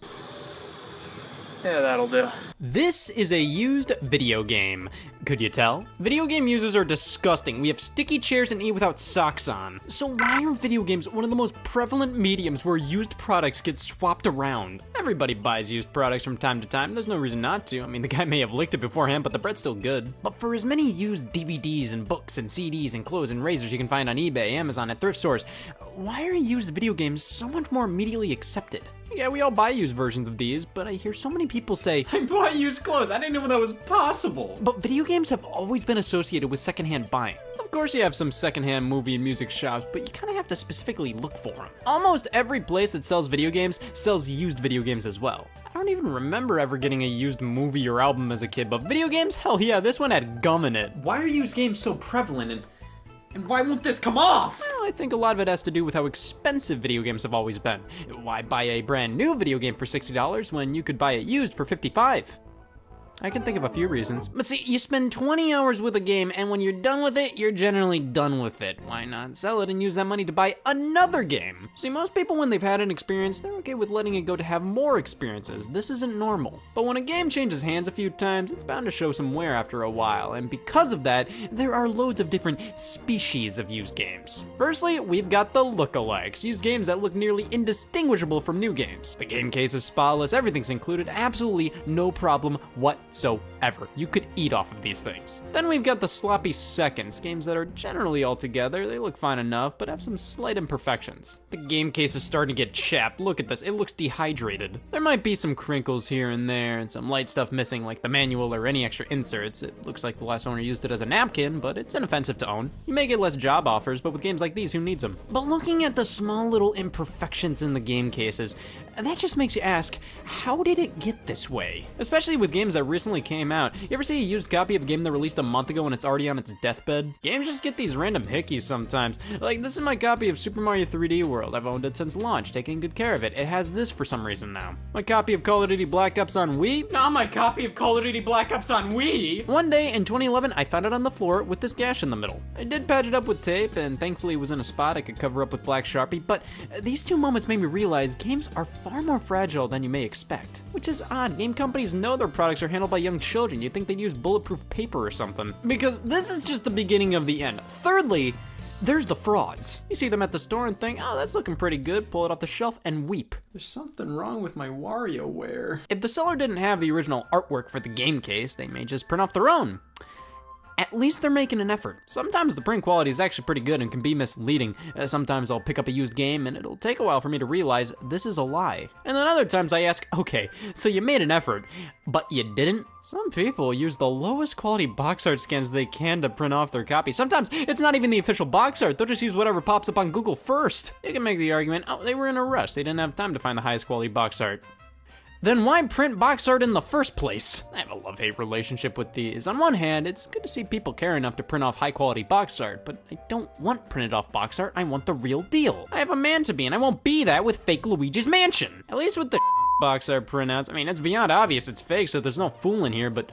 Yeah, that'll do. This is a used video game. Could you tell? Video game users are disgusting. We have sticky chairs and eat without socks on. So why are video games one of the most prevalent mediums where used products get swapped around? Everybody buys used products from time to time. There's no reason not to. I mean, the guy may have licked it beforehand, but the bread's still good. But for as many used DVDs and books and CDs and clothes and razors you can find on eBay, Amazon, and thrift stores, why are used video games so much more immediately accepted? Yeah, we all buy used versions of these, but I hear so many people say, I bought used clothes, I didn't know that was possible. But video games have always been associated with secondhand buying. Of course you have some secondhand movie and music shops, but you kind of have to specifically look for them. Almost every place that sells video games sells used video games as well. I don't even remember ever getting a used movie or album as a kid, but video games? Hell yeah, this one had gum in it. Why are used games so prevalent and why won't this come off? Well, I think a lot of it has to do with how expensive video games have always been. Why buy a brand new video game for $60 when you could buy it used for $55? I can think of a few reasons. But see, you spend 20 hours with a game, and when you're done with it, you're generally done with it. Why not sell it and use that money to buy another game? See, most people, when they've had an experience, they're okay with letting it go to have more experiences. This isn't normal. But when a game changes hands a few times, it's bound to show some wear after a while, and because of that, there are loads of different species of used games. Firstly, we've got the lookalikes, used games that look nearly indistinguishable from new games. The game case is spotless, everything's included, absolutely no problem whatsoever. whatsoever. You could eat off of these things. Then we've got the sloppy seconds, games that are generally all together. They look fine enough, but have some slight imperfections. The game case is starting to get chapped. Look at this, it looks dehydrated. There might be some crinkles here and there, and some light stuff missing like the manual or any extra inserts. It looks like the last owner used it as a napkin, but it's inoffensive to own. You may get less job offers, but with games like these, who needs them? But looking at the small little imperfections in the game cases, that just makes you ask, how did it get this way? Especially with games that recently came out. You ever see a used copy of a game that released a month ago and it's already on its deathbed? Games just get these random hickeys sometimes. Like, this is my copy of Super Mario 3D World. I've owned it since launch, taking good care of it. It has this for some reason now. My copy of Call of Duty Black Ops on Wii? Not my copy of Call of Duty Black Ops on Wii! One day in 2011, I found it on the floor with this gash in the middle. I did patch it up with tape, and thankfully it was in a spot I could cover up with black Sharpie, but these two moments made me realize games are far more fragile than you may expect. Which is odd. Game companies know their products are handled by young children. You'd think they'd use bulletproof paper or something. Because this is just the beginning of the end. Thirdly, there's the frauds. You see them at the store and think, oh, that's looking pretty good, pull it off the shelf and weep. There's something wrong with my WarioWare. If the seller didn't have the original artwork for the game case, they may just print off their own. At least they're making an effort. Sometimes the print quality is actually pretty good and can be misleading. Sometimes I'll pick up a used game and it'll take a while for me to realize this is a lie. And then other times I ask, okay, so you made an effort, but you didn't? Some people use the lowest quality box art scans they can to print off their copy. Sometimes it's not even the official box art, they'll just use whatever pops up on Google first. You can make the argument, oh, they were in a rush, they didn't have time to find the highest quality box art. Then why print box art in the first place? I have a love-hate relationship with these. On one hand, it's good to see people care enough to print off high-quality box art, but I don't want printed off box art, I want the real deal. I have a man to be, and I won't be that with fake Luigi's Mansion. At least with the box art printouts, I mean, it's beyond obvious it's fake, so there's no fooling here, but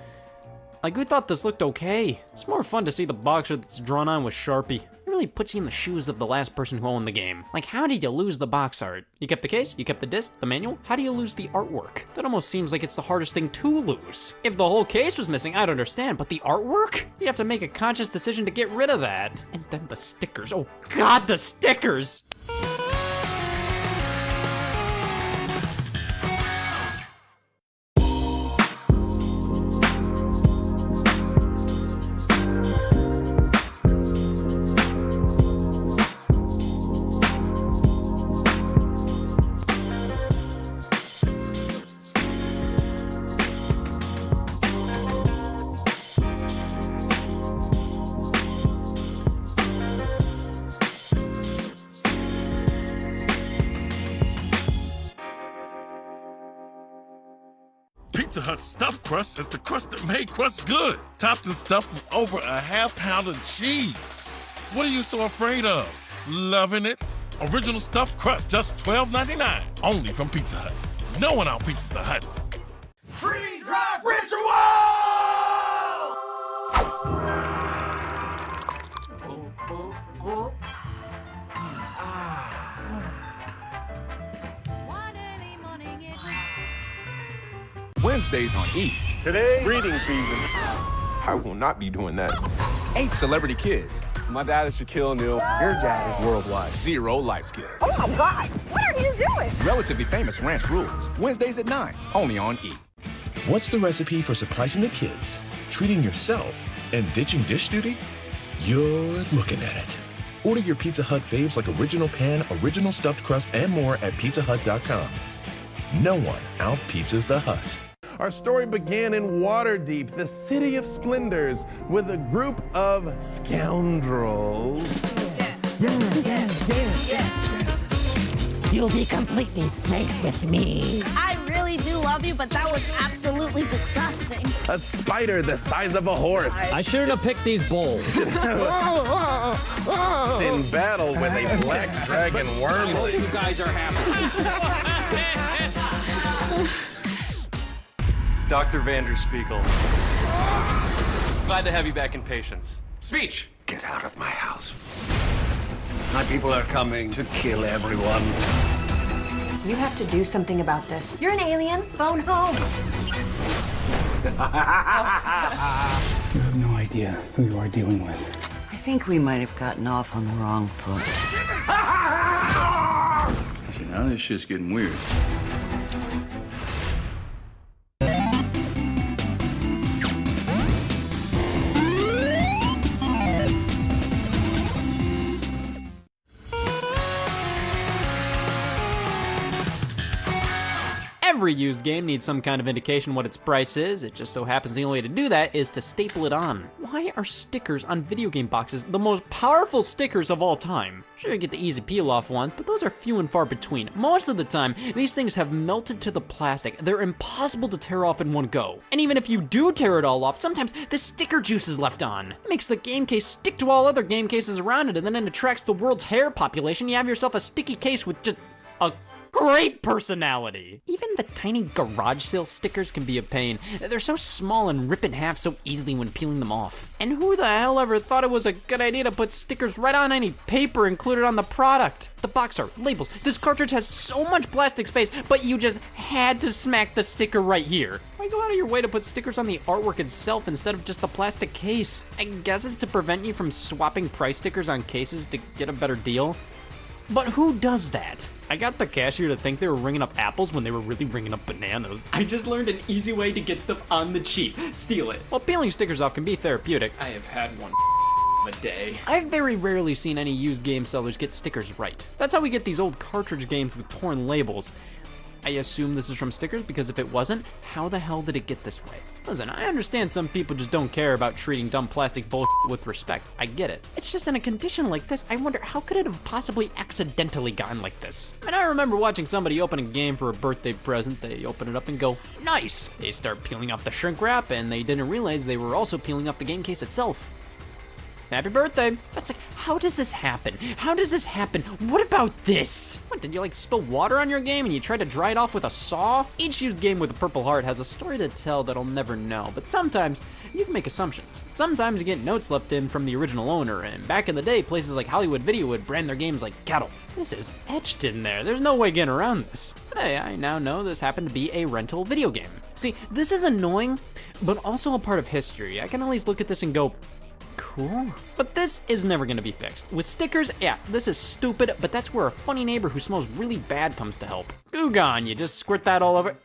like, who thought this looked okay? It's more fun to see the box art that's drawn on with Sharpie. It really puts you in the shoes of the last person who owned the game. Like, how did you lose the box art? You kept the case, you kept the disc, the manual? How do you lose the artwork? That almost seems like it's the hardest thing to lose. If the whole case was missing, I'd understand, but the artwork? You'd have to make a conscious decision to get rid of that. And then the stickers, oh God, the stickers! Pizza Hut stuffed crust is the crust that made crust good. Topped and stuffed with over a half-pound of cheese. What are you so afraid of? Loving it? Original stuffed crust, just $12.99. Only from Pizza Hut. No one out-pizzas the Hut. Freeze drive ritual! Wednesdays on E! Today, breeding season. I will not be doing that. 8 celebrity kids. My dad is Shaquille O'Neal. Your dad is worldwide. 0 life skills. Oh my God, what are you doing? Relatively famous ranch rules. Wednesdays at 9, only on E! What's the recipe for surprising the kids, treating yourself, and ditching dish duty? You're looking at it. Order your Pizza Hut faves like original pan, original stuffed crust, and more at pizzahut.com. No one out-pizzas the Hut. Our story began in Waterdeep, the city of splendors, with a group of scoundrels. You'll be completely safe with me. I really do love you, but that was absolutely disgusting. A spider the size of a horse. I shouldn't have picked these bowls. In battle with a black dragon wormling. You guys are happy. Dr. Vanderspiegel. Glad to have you back in patience. Speech! Get out of my house. My people are coming to kill everyone. You have to do something about this. You're an alien. Phone home. You have no idea who you are dealing with. I think we might have gotten off on the wrong foot. See, now this shit's getting weird. Every used game needs some kind of indication what its price is. It just so happens the only way to do that is to staple it on. Why are stickers on video game boxes the most powerful stickers of all time? Sure, you get the easy peel off ones, but those are few and far between. Most of the time, these things have melted to the plastic. They're impossible to tear off in one go. And even if you do tear it all off, sometimes the sticker juice is left on. It makes the game case stick to all other game cases around it, and then it attracts the world's hair population. You have yourself a sticky case with just a great personality. Even the tiny garage sale stickers can be a pain. They're so small and rip in half so easily when peeling them off. And who the hell ever thought it was a good idea to put stickers right on any paper included on the product? The box art, labels, this cartridge has so much plastic space, but you just had to smack the sticker right here. Why go out of your way to put stickers on the artwork itself instead of just the plastic case? I guess it's to prevent you from swapping price stickers on cases to get a better deal. But who does that? I got the cashier to think they were ringing up apples when they were really ringing up bananas. I just learned an easy way to get stuff on the cheap. Steal it. While peeling stickers off can be therapeutic, I have had one a day. I've very rarely seen any used game sellers get stickers right. That's how we get these old cartridge games with torn labels. I assume this is from stickers because if it wasn't, how the hell did it get this way? Listen, I understand some people just don't care about treating dumb plastic bullshit with respect. I get it. It's just in a condition like this, I wonder how could it have possibly accidentally gotten like this? I mean, I remember watching somebody open a game for a birthday present. They open it up and go, nice! They start peeling off the shrink wrap and they didn't realize they were also peeling off the game case itself. Happy birthday. That's like, how does this happen? How does this happen? What about this? What, did you like spill water on your game and you tried to dry it off with a saw? Each used game with a purple heart has a story to tell that I'll never know, but sometimes you can make assumptions. Sometimes you get notes left in from the original owner, and back in the day, places like Hollywood Video would brand their games like cattle. This is etched in there. There's no way getting around this. But hey, I now know this happened to be a rental video game. See, this is annoying, but also a part of history. I can at least look at this and go, cool. But this is never gonna be fixed. With stickers, yeah, this is stupid, but that's where a funny neighbor who smells really bad comes to help. Goo gone, you just squirt that all over.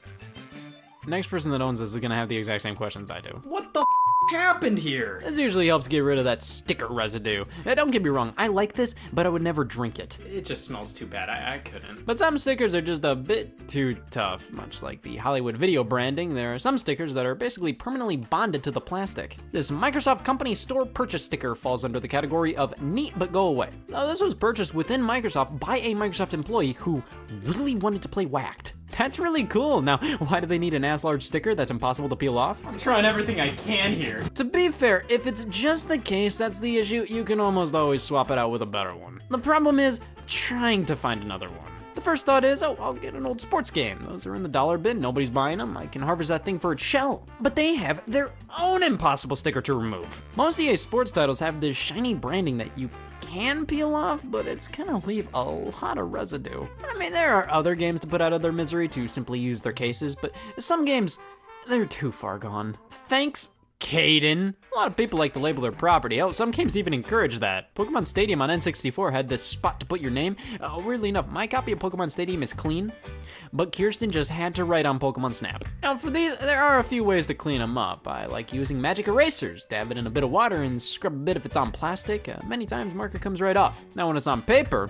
Next person that owns this is gonna have the exact same questions I do. What the happened here? This usually helps get rid of that sticker residue. Now, don't get me wrong, I like this, but I would never drink it. It just smells too bad, I couldn't. But some stickers are just a bit too tough. Much like the Hollywood Video branding, there are some stickers that are basically permanently bonded to the plastic. This Microsoft Company Store Purchase sticker falls under the category of neat but go away. Now, this was purchased within Microsoft by a Microsoft employee who really wanted to play Whacked. That's really cool. Now, why do they need an as-large sticker that's impossible to peel off? I'm trying everything I can here. To be fair, if it's just the case that's the issue, you can almost always swap it out with a better one. The problem is trying to find another one. The first thought is, oh, I'll get an old sports game. Those are in the dollar bin, nobody's buying them. I can harvest that thing for its shell. But they have their own impossible sticker to remove. Most EA sports titles have this shiny branding that you can peel off, but it's gonna leave a lot of residue. I mean, there are other games to put out of their misery to simply use their cases, but some games, they're too far gone. Thanks, Caden. A lot of people like to label their property. Oh, some games even encourage that. Pokemon Stadium on N64 had this spot to put your name. Weirdly enough, my copy of Pokemon Stadium is clean, but Kirsten just had to write on Pokemon Snap. Now for these, there are a few ways to clean them up. I like using magic erasers. Dab it in a bit of water and scrub a bit if it's on plastic. Many times marker comes right off. Now when it's on paper,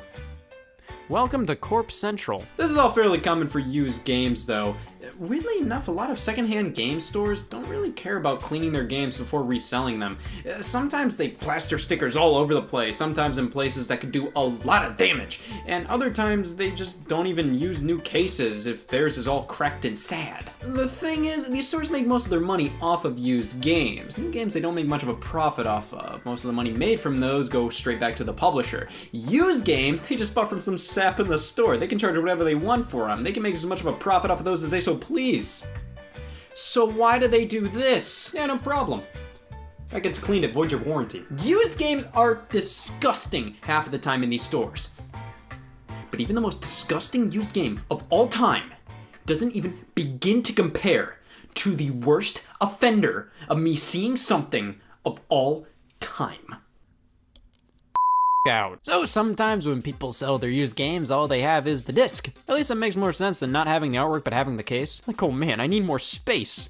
welcome to Corpse Central. This is all fairly common for used games though. Weirdly enough, a lot of secondhand game stores don't really care about cleaning their games before reselling them. Sometimes they plaster stickers all over the place, sometimes in places that could do a lot of damage, and other times they just don't even use new cases if theirs is all cracked and sad. The thing is, these stores make most of their money off of used games. New games they don't make much of a profit off of. Most of the money made from those go straight back to the publisher. Used games, they just bought from some sap in the store. They can charge whatever they want for them. They can make as much of a profit off of those as they so please. So why do they do this? Yeah, no problem. That gets cleaned, it voids your warranty. Used games are disgusting half of the time in these stores. But even the most disgusting used game of all time doesn't even begin to compare to the worst offender of me seeing something of all time. Out. So sometimes when people sell their used games, all they have is the disc. At least it makes more sense than not having the artwork but having the case. Like, oh man, I need more space.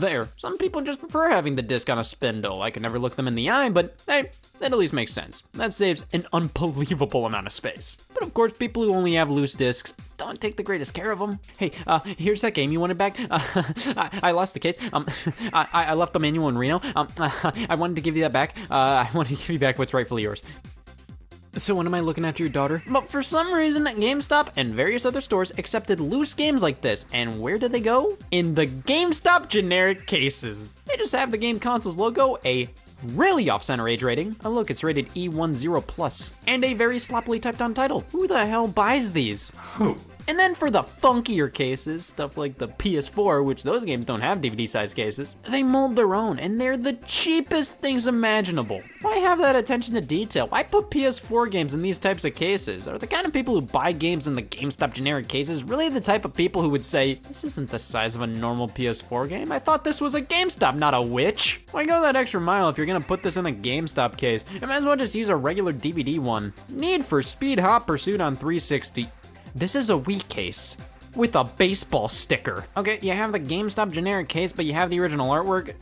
there. Some people just prefer having the disc on a spindle. I can never look them in the eye, but hey, that at least makes sense. That saves an unbelievable amount of space. But of course, people who only have loose discs don't take the greatest care of them. Hey, here's that game you wanted back. I lost the case. I left the manual in Reno. I wanted to give you that back. I wanted to give you back what's rightfully yours. So when am I looking after your daughter? But for some reason, GameStop and various other stores accepted loose games like this. And where did they go? In the GameStop generic cases. They just have the game console's logo, a really off-center age rating. Oh look, it's rated E10+, and a very sloppily typed on title. Who the hell buys these? Who? And then for the funkier cases, stuff like the PS4, which those games don't have DVD-sized cases, they mold their own, and they're the cheapest things imaginable. Why have that attention to detail? Why put PS4 games in these types of cases? Are the kind of people who buy games in the GameStop generic cases really the type of people who would say, this isn't the size of a normal PS4 game? I thought this was a GameStop, not a witch. Why go that extra mile if you're gonna put this in a GameStop case? You might as well just use a regular DVD one. Need for Speed Hot Pursuit on 360. This is a Wii case with a baseball sticker. Okay, you have the GameStop generic case, but you have the original artwork.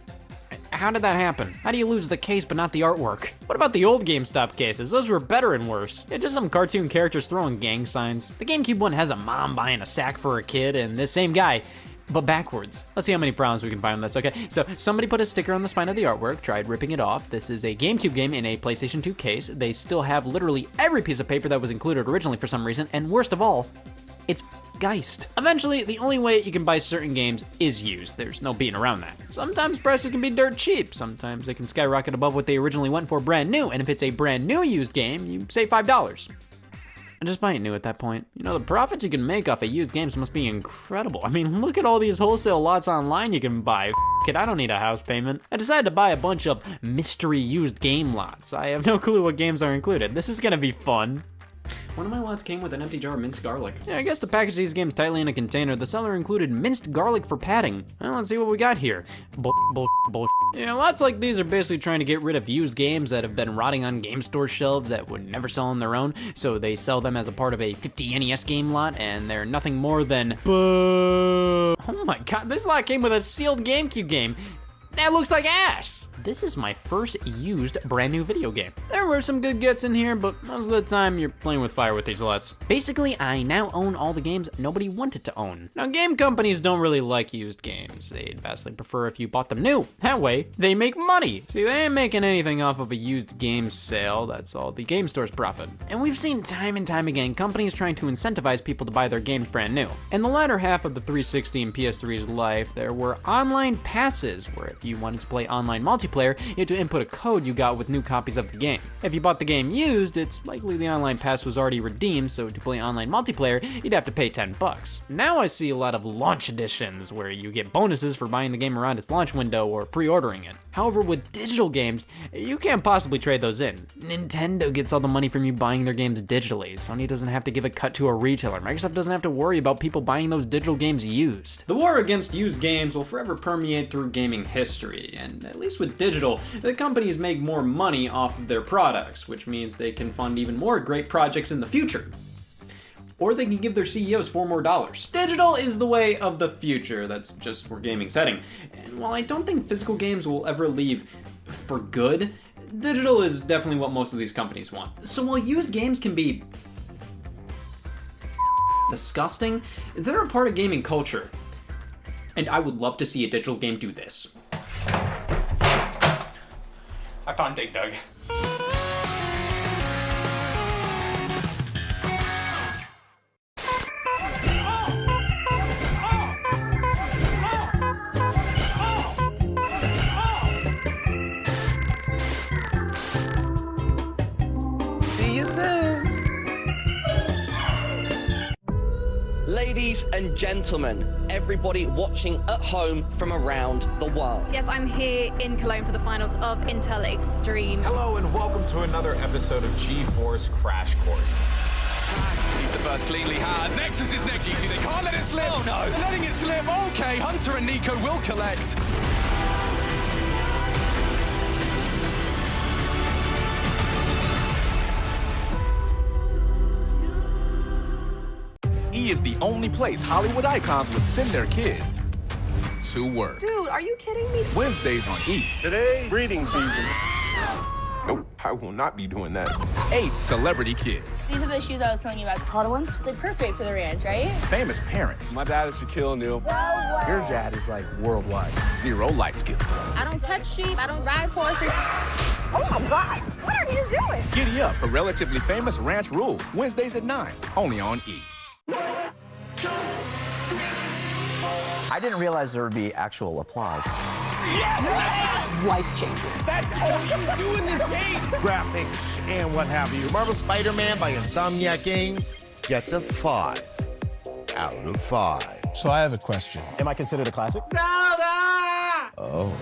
How did that happen? How do you lose the case but not the artwork? What about the old GameStop cases? Those were better and worse. Yeah, just some cartoon characters throwing gang signs. The GameCube one has a mom buying a sack for her kid, and this same guy, but backwards. Let's see how many problems we can find on this. Okay, so somebody put a sticker on the spine of the artwork, tried ripping it off. This is a GameCube game in a PlayStation 2 case. They still have literally every piece of paper that was included originally for some reason, and worst of all, it's Geist. Eventually, the only way you can buy certain games is used. There's no beating around that. Sometimes prices can be dirt cheap. Sometimes they can skyrocket above what they originally went for brand new, and if it's a brand new used game, you save $5. And just buy it new at that point. You know, the profits you can make off of used games must be incredible. I mean, look at all these wholesale lots online you can buy. F it, I don't need a house payment. I decided to buy a bunch of mystery used game lots. I have no clue what games are included. This is gonna be fun. One of my lots came with an empty jar of minced garlic. Yeah, I guess to package these games tightly in a container, the seller included minced garlic for padding. Well, let's see what we got here. Bull. Yeah, lots like these are basically trying to get rid of used games that have been rotting on game store shelves that would never sell on their own, so they sell them as a part of a 50 NES game lot, and they're nothing more than boo. Oh my god, this lot came with a sealed GameCube game. That looks like ass! This is my first used brand new video game. There were some good gets in here, but most of the time you're playing with fire with these lots. Basically, I now own all the games nobody wanted to own. Now, game companies don't really like used games. They'd vastly prefer if you bought them new. That way, they make money. See, they ain't making anything off of a used game sale. That's all the game store's profit. And we've seen time and time again companies trying to incentivize people to buy their games brand new. In the latter half of the 360 and PS3's life, there were online passes where if you wanted to play online multiplayer, you had to input a code you got with new copies of the game. If you bought the game used, it's likely the online pass was already redeemed, so to play online multiplayer, you'd have to pay $10. Now I see a lot of launch editions where you get bonuses for buying the game around its launch window or pre-ordering it. However, with digital games, you can't possibly trade those in. Nintendo gets all the money from you buying their games digitally. Sony doesn't have to give a cut to a retailer. Microsoft doesn't have to worry about people buying those digital games used. The war against used games will forever permeate through gaming history, and at least with digital, the companies make more money off of their products, which means they can fund even more great projects in the future. Or they can give their CEOs $4 more. Digital is the way of the future. That's just where gaming's heading. And while I don't think physical games will ever leave for good, digital is definitely what most of these companies want. So while used games can be disgusting, they're a part of gaming culture. And I would love to see a digital game do this. I found Dig Dug. Ladies and gentlemen, everybody watching at home from around the world. Yes, I'm here in Cologne for the finals of Intel Extreme. Hello and welcome to another episode of G4's Crash Course. He's the first cleanly has. Nexus is next. G2, they can't let it slip. Oh no. They're letting it slip. Okay, Hunter and Nico will collect. E is the only place Hollywood icons would send their kids. two work. Dude, are you kidding me? Wednesdays on E! Today, breeding season. Nope, I will not be doing that. 8 celebrity kids. These are the shoes I was telling you about. The Prada ones? They're perfect for the ranch, right? Famous parents. My dad is Shaquille O'Neal. Your dad is like worldwide. 0 life skills. I don't touch sheep. I don't ride horses. Oh my God, what are you doing? Giddy up for relatively famous ranch rules. Wednesdays at 9, only on E! I didn't realize there would be actual applause. Life-changing. That's all you can do in this game. Graphics and what have you. Marvel Spider-Man by Insomniac Games gets a 5 out of 5. So I have a question. Am I considered a classic? Zelda! Oh.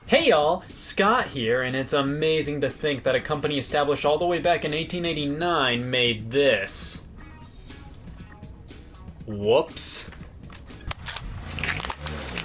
Hey y'all, Scott here, and it's amazing to think that a company established all the way back in 1889 made this. Whoops.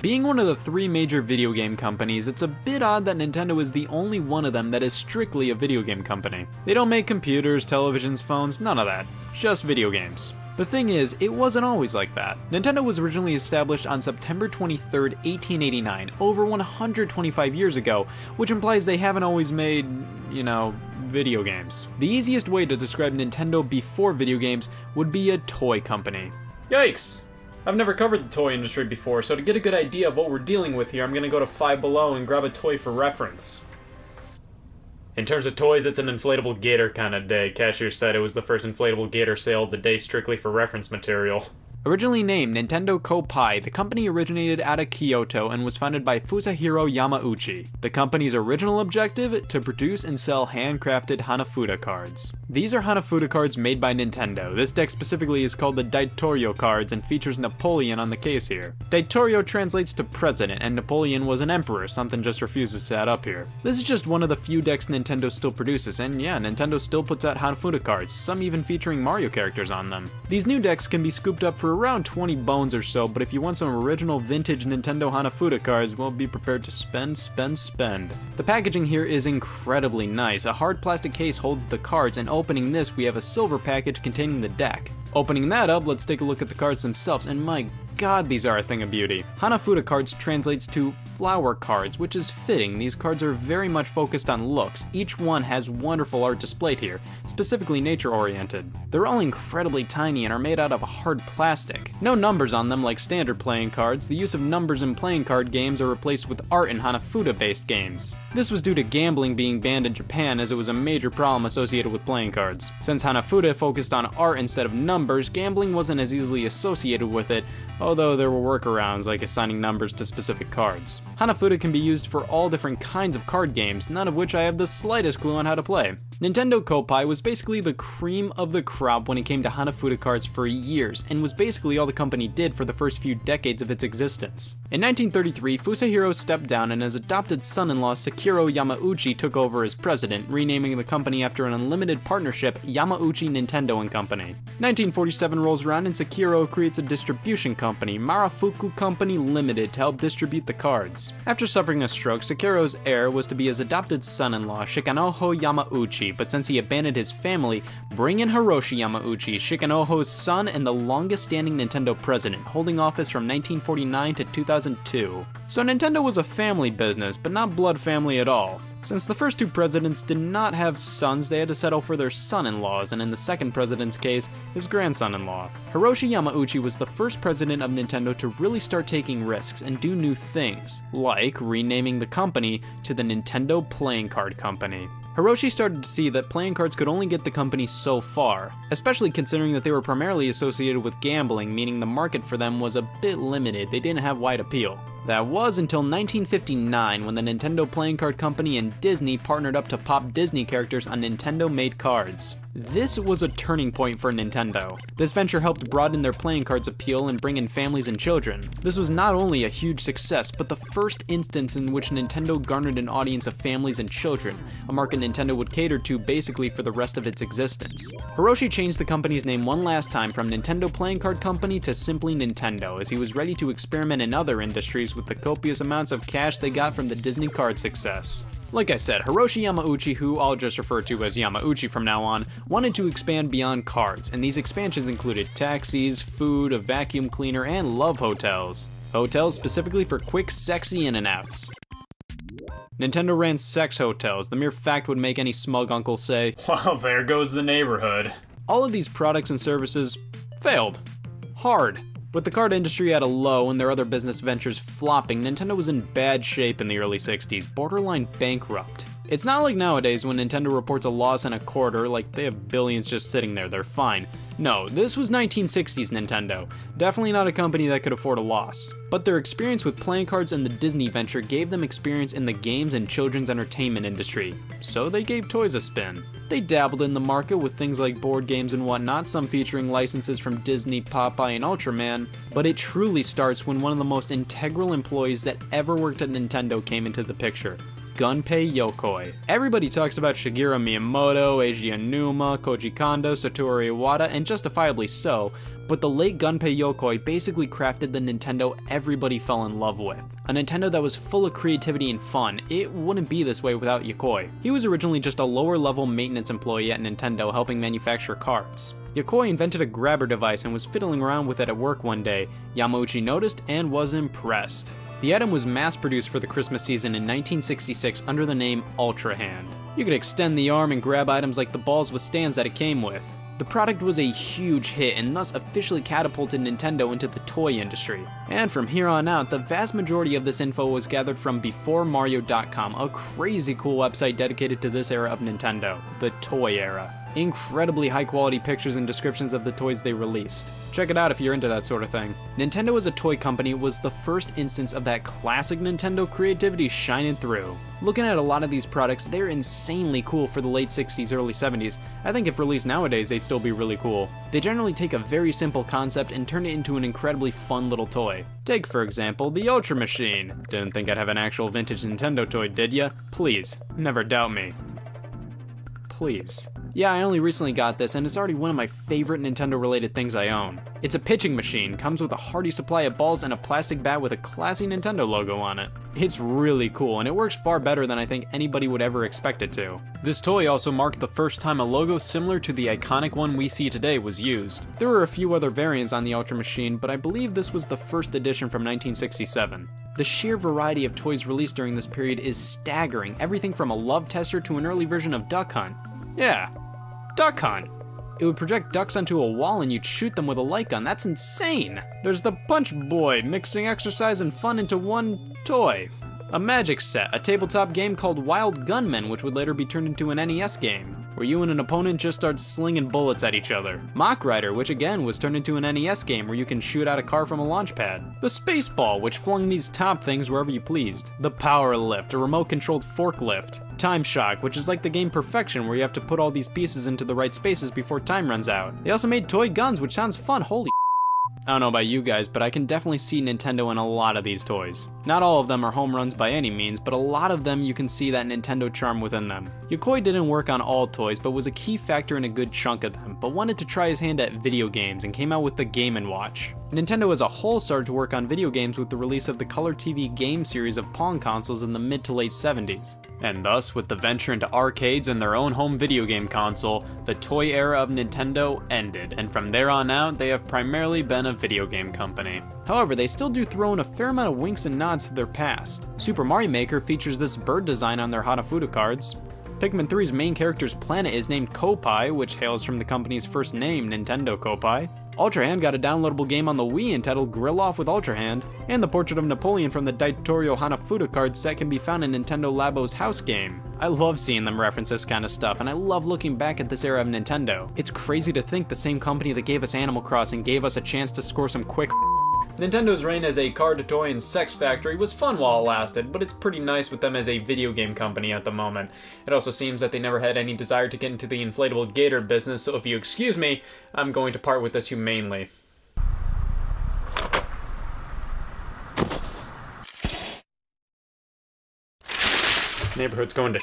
Being one of the 3 major video game companies, it's a bit odd that Nintendo is the only one of them that is strictly a video game company. They don't make computers, televisions, phones, none of that. Just video games. The thing is, it wasn't always like that. Nintendo was originally established on September 23rd, 1889, over 125 years ago, which implies they haven't always made, video games. The easiest way to describe Nintendo before video games would be a toy company. Yikes! I've never covered the toy industry before, so to get a good idea of what we're dealing with here, I'm gonna go to Five Below and grab a toy for reference. In terms of toys, it's an inflatable gator kind of day. Cashier said it was the first inflatable gator sale of the day strictly for reference material. Originally named Nintendo Koppai, the company originated out of Kyoto and was founded by Fusahiro Yamauchi. The company's original objective? To produce and sell handcrafted Hanafuda cards. These are Hanafuda cards made by Nintendo. This deck specifically is called the Daitorio cards and features Napoleon on the case here. Daitorio translates to president, and Napoleon was an emperor, something just refuses to add up here. This is just one of the few decks Nintendo still produces, and yeah, Nintendo still puts out Hanafuda cards, some even featuring Mario characters on them. These new decks can be scooped up for around 20 bones or so, but if you want some original vintage Nintendo Hanafuda cards, well, be prepared to spend. The packaging here is incredibly nice. A hard plastic case holds the cards, and opening this, we have a silver package containing the deck. Opening that up, let's take a look at the cards themselves, and my god, these are a thing of beauty. Hanafuda cards translates to flower cards, which is fitting. These cards are very much focused on looks. Each one has wonderful art displayed here, specifically nature-oriented. They're all incredibly tiny and are made out of hard plastic. No numbers on them like standard playing cards. The use of numbers in playing card games are replaced with art in Hanafuda-based games. This was due to gambling being banned in Japan, as it was a major problem associated with playing cards. Since Hanafuda focused on art instead of numbers, gambling wasn't as easily associated with it, although there were workarounds like assigning numbers to specific cards. Hanafuda can be used for all different kinds of card games, none of which I have the slightest clue on how to play. Nintendo Koppai was basically the cream of the crop when it came to Hanafuda cards for years, and was basically all the company did for the first few decades of its existence. In 1933, Fusahiro stepped down and his adopted son-in-law Sekiro Yamauchi took over as president, renaming the company after an unlimited partnership, Yamauchi Nintendo & Company. 1947 rolls around and Sekiro creates a distribution company, Marufuku Company Limited, to help distribute the cards. After suffering a stroke, Sekiro's heir was to be his adopted son-in-law, Shikanoho Yamauchi, but since he abandoned his family, bring in Hiroshi Yamauchi, Shikanoho's son and the longest-standing Nintendo president, holding office from 1949 to 2002. So Nintendo was a family business, but not blood family at all. Since the first two presidents did not have sons, they had to settle for their son-in-laws, and in the second president's case, his grandson-in-law. Hiroshi Yamauchi was the first president of Nintendo to really start taking risks and do new things, like renaming the company to the Nintendo Playing Card Company. Hiroshi started to see that playing cards could only get the company so far, especially considering that they were primarily associated with gambling, meaning the market for them was a bit limited. They didn't have wide appeal. That was until 1959 when the Nintendo Playing Card Company and Disney partnered up to pop Disney characters on Nintendo-made cards. This was a turning point for Nintendo. This venture helped broaden their playing cards appeal and bring in families and children. This was not only a huge success, but the first instance in which Nintendo garnered an audience of families and children, a market Nintendo would cater to basically for the rest of its existence. Hiroshi changed the company's name one last time from Nintendo Playing Card Company to simply Nintendo, as he was ready to experiment in other industries with the copious amounts of cash they got from the Disney card success. Like I said, Hiroshi Yamauchi, who I'll just refer to as Yamauchi from now on, wanted to expand beyond cards, and these expansions included taxis, food, a vacuum cleaner, and love hotels. Hotels specifically for quick, sexy in-and-outs. Nintendo ran sex hotels. The mere fact would make any smug uncle say, "Well, there goes the neighborhood." All of these products and services failed. Hard. With the card industry at a low and their other business ventures flopping, Nintendo was in bad shape in the early 60s, borderline bankrupt. It's not like nowadays when Nintendo reports a loss in a quarter, like they have billions just sitting there, they're fine. No, this was 1960s Nintendo. Definitely not a company that could afford a loss. But their experience with playing cards and the Disney venture gave them experience in the games and children's entertainment industry. So they gave toys a spin. They dabbled in the market with things like board games and whatnot, some featuring licenses from Disney, Popeye, and Ultraman, but it truly starts when one of the most integral employees that ever worked at Nintendo came into the picture. Gunpei Yokoi. Everybody talks about Shigeru Miyamoto, Eiji Aonuma, Koji Kondo, Satoru Iwata, and justifiably so, but the late Gunpei Yokoi basically crafted the Nintendo everybody fell in love with. A Nintendo that was full of creativity and fun. It wouldn't be this way without Yokoi. He was originally just a lower level maintenance employee at Nintendo helping manufacture cards. Yokoi invented a grabber device and was fiddling around with it at work one day. Yamauchi noticed and was impressed. The item was mass-produced for the Christmas season in 1966 under the name Ultra Hand. You could extend the arm and grab items like the balls with stands that it came with. The product was a huge hit and thus officially catapulted Nintendo into the toy industry. And from here on out, the vast majority of this info was gathered from BeforeMario.com, a crazy cool website dedicated to this era of Nintendo, the toy era. Incredibly high quality pictures and descriptions of the toys they released. Check it out if you're into that sort of thing. Nintendo as a toy company was the first instance of that classic Nintendo creativity shining through. Looking at a lot of these products, they're insanely cool for the late 60s, early 70s. I think if released nowadays, they'd still be really cool. They generally take a very simple concept and turn it into an incredibly fun little toy. Take, for example, the Ultra Machine. Didn't think I'd have an actual vintage Nintendo toy, did ya? Please, never doubt me. Please. Yeah, I only recently got this, and it's already one of my favorite Nintendo-related things I own. It's a pitching machine, comes with a hearty supply of balls and a plastic bat with a classy Nintendo logo on it. It's really cool, and it works far better than I think anybody would ever expect it to. This toy also marked the first time a logo similar to the iconic one we see today was used. There were a few other variants on the Ultra Machine, but I believe this was the first edition from 1967. The sheer variety of toys released during this period is staggering, everything from a love tester to an early version of Duck Hunt. Yeah, Duck Hunt. It would project ducks onto a wall and you'd shoot them with a light gun. That's insane. There's the Punch Boy, mixing exercise and fun into one toy. A Magic Set, a tabletop game called Wild Gunman, which would later be turned into an NES game, where you and an opponent just start slinging bullets at each other. Mock Rider, which again was turned into an NES game where you can shoot out a car from a launch pad. The Space Ball, which flung these top things wherever you pleased. The Power Lift, a remote-controlled forklift. Time Shock, which is like the game Perfection, where you have to put all these pieces into the right spaces before time runs out. They also made toy guns, which sounds fun, holy I don't know about you guys, but I can definitely see Nintendo in a lot of these toys. Not all of them are home runs by any means, but a lot of them you can see that Nintendo charm within them. Yokoi didn't work on all toys, but was a key factor in a good chunk of them, but wanted to try his hand at video games and came out with the Game & Watch. Nintendo as a whole started to work on video games with the release of the Color TV game series of Pong consoles in the mid to late 70s. And thus, with the venture into arcades and their own home video game console, the toy era of Nintendo ended, and from there on out, they have primarily been a video game company. However, they still do throw in a fair amount of winks and nods to their past. Super Mario Maker features this bird design on their Hanafuda cards. Pikmin 3's main character's planet is named Kopai, which hails from the company's first name, Nintendo Kopai. Ultra Hand got a downloadable game on the Wii entitled Grill Off with Ultra Hand, and the portrait of Napoleon from the Daitorio Hanafuda card set can be found in Nintendo Labo's House game. I love seeing them reference this kind of stuff, and I love looking back at this era of Nintendo. It's crazy to think the same company that gave us Animal Crossing gave us a chance to score some quick Nintendo's reign as a card, toy, and sex factory was fun while it lasted, but it's pretty nice with them as a video game company at the moment. It also seems that they never had any desire to get into the inflatable gator business, so if you excuse me, I'm going to part with this humanely. Neighborhood's going to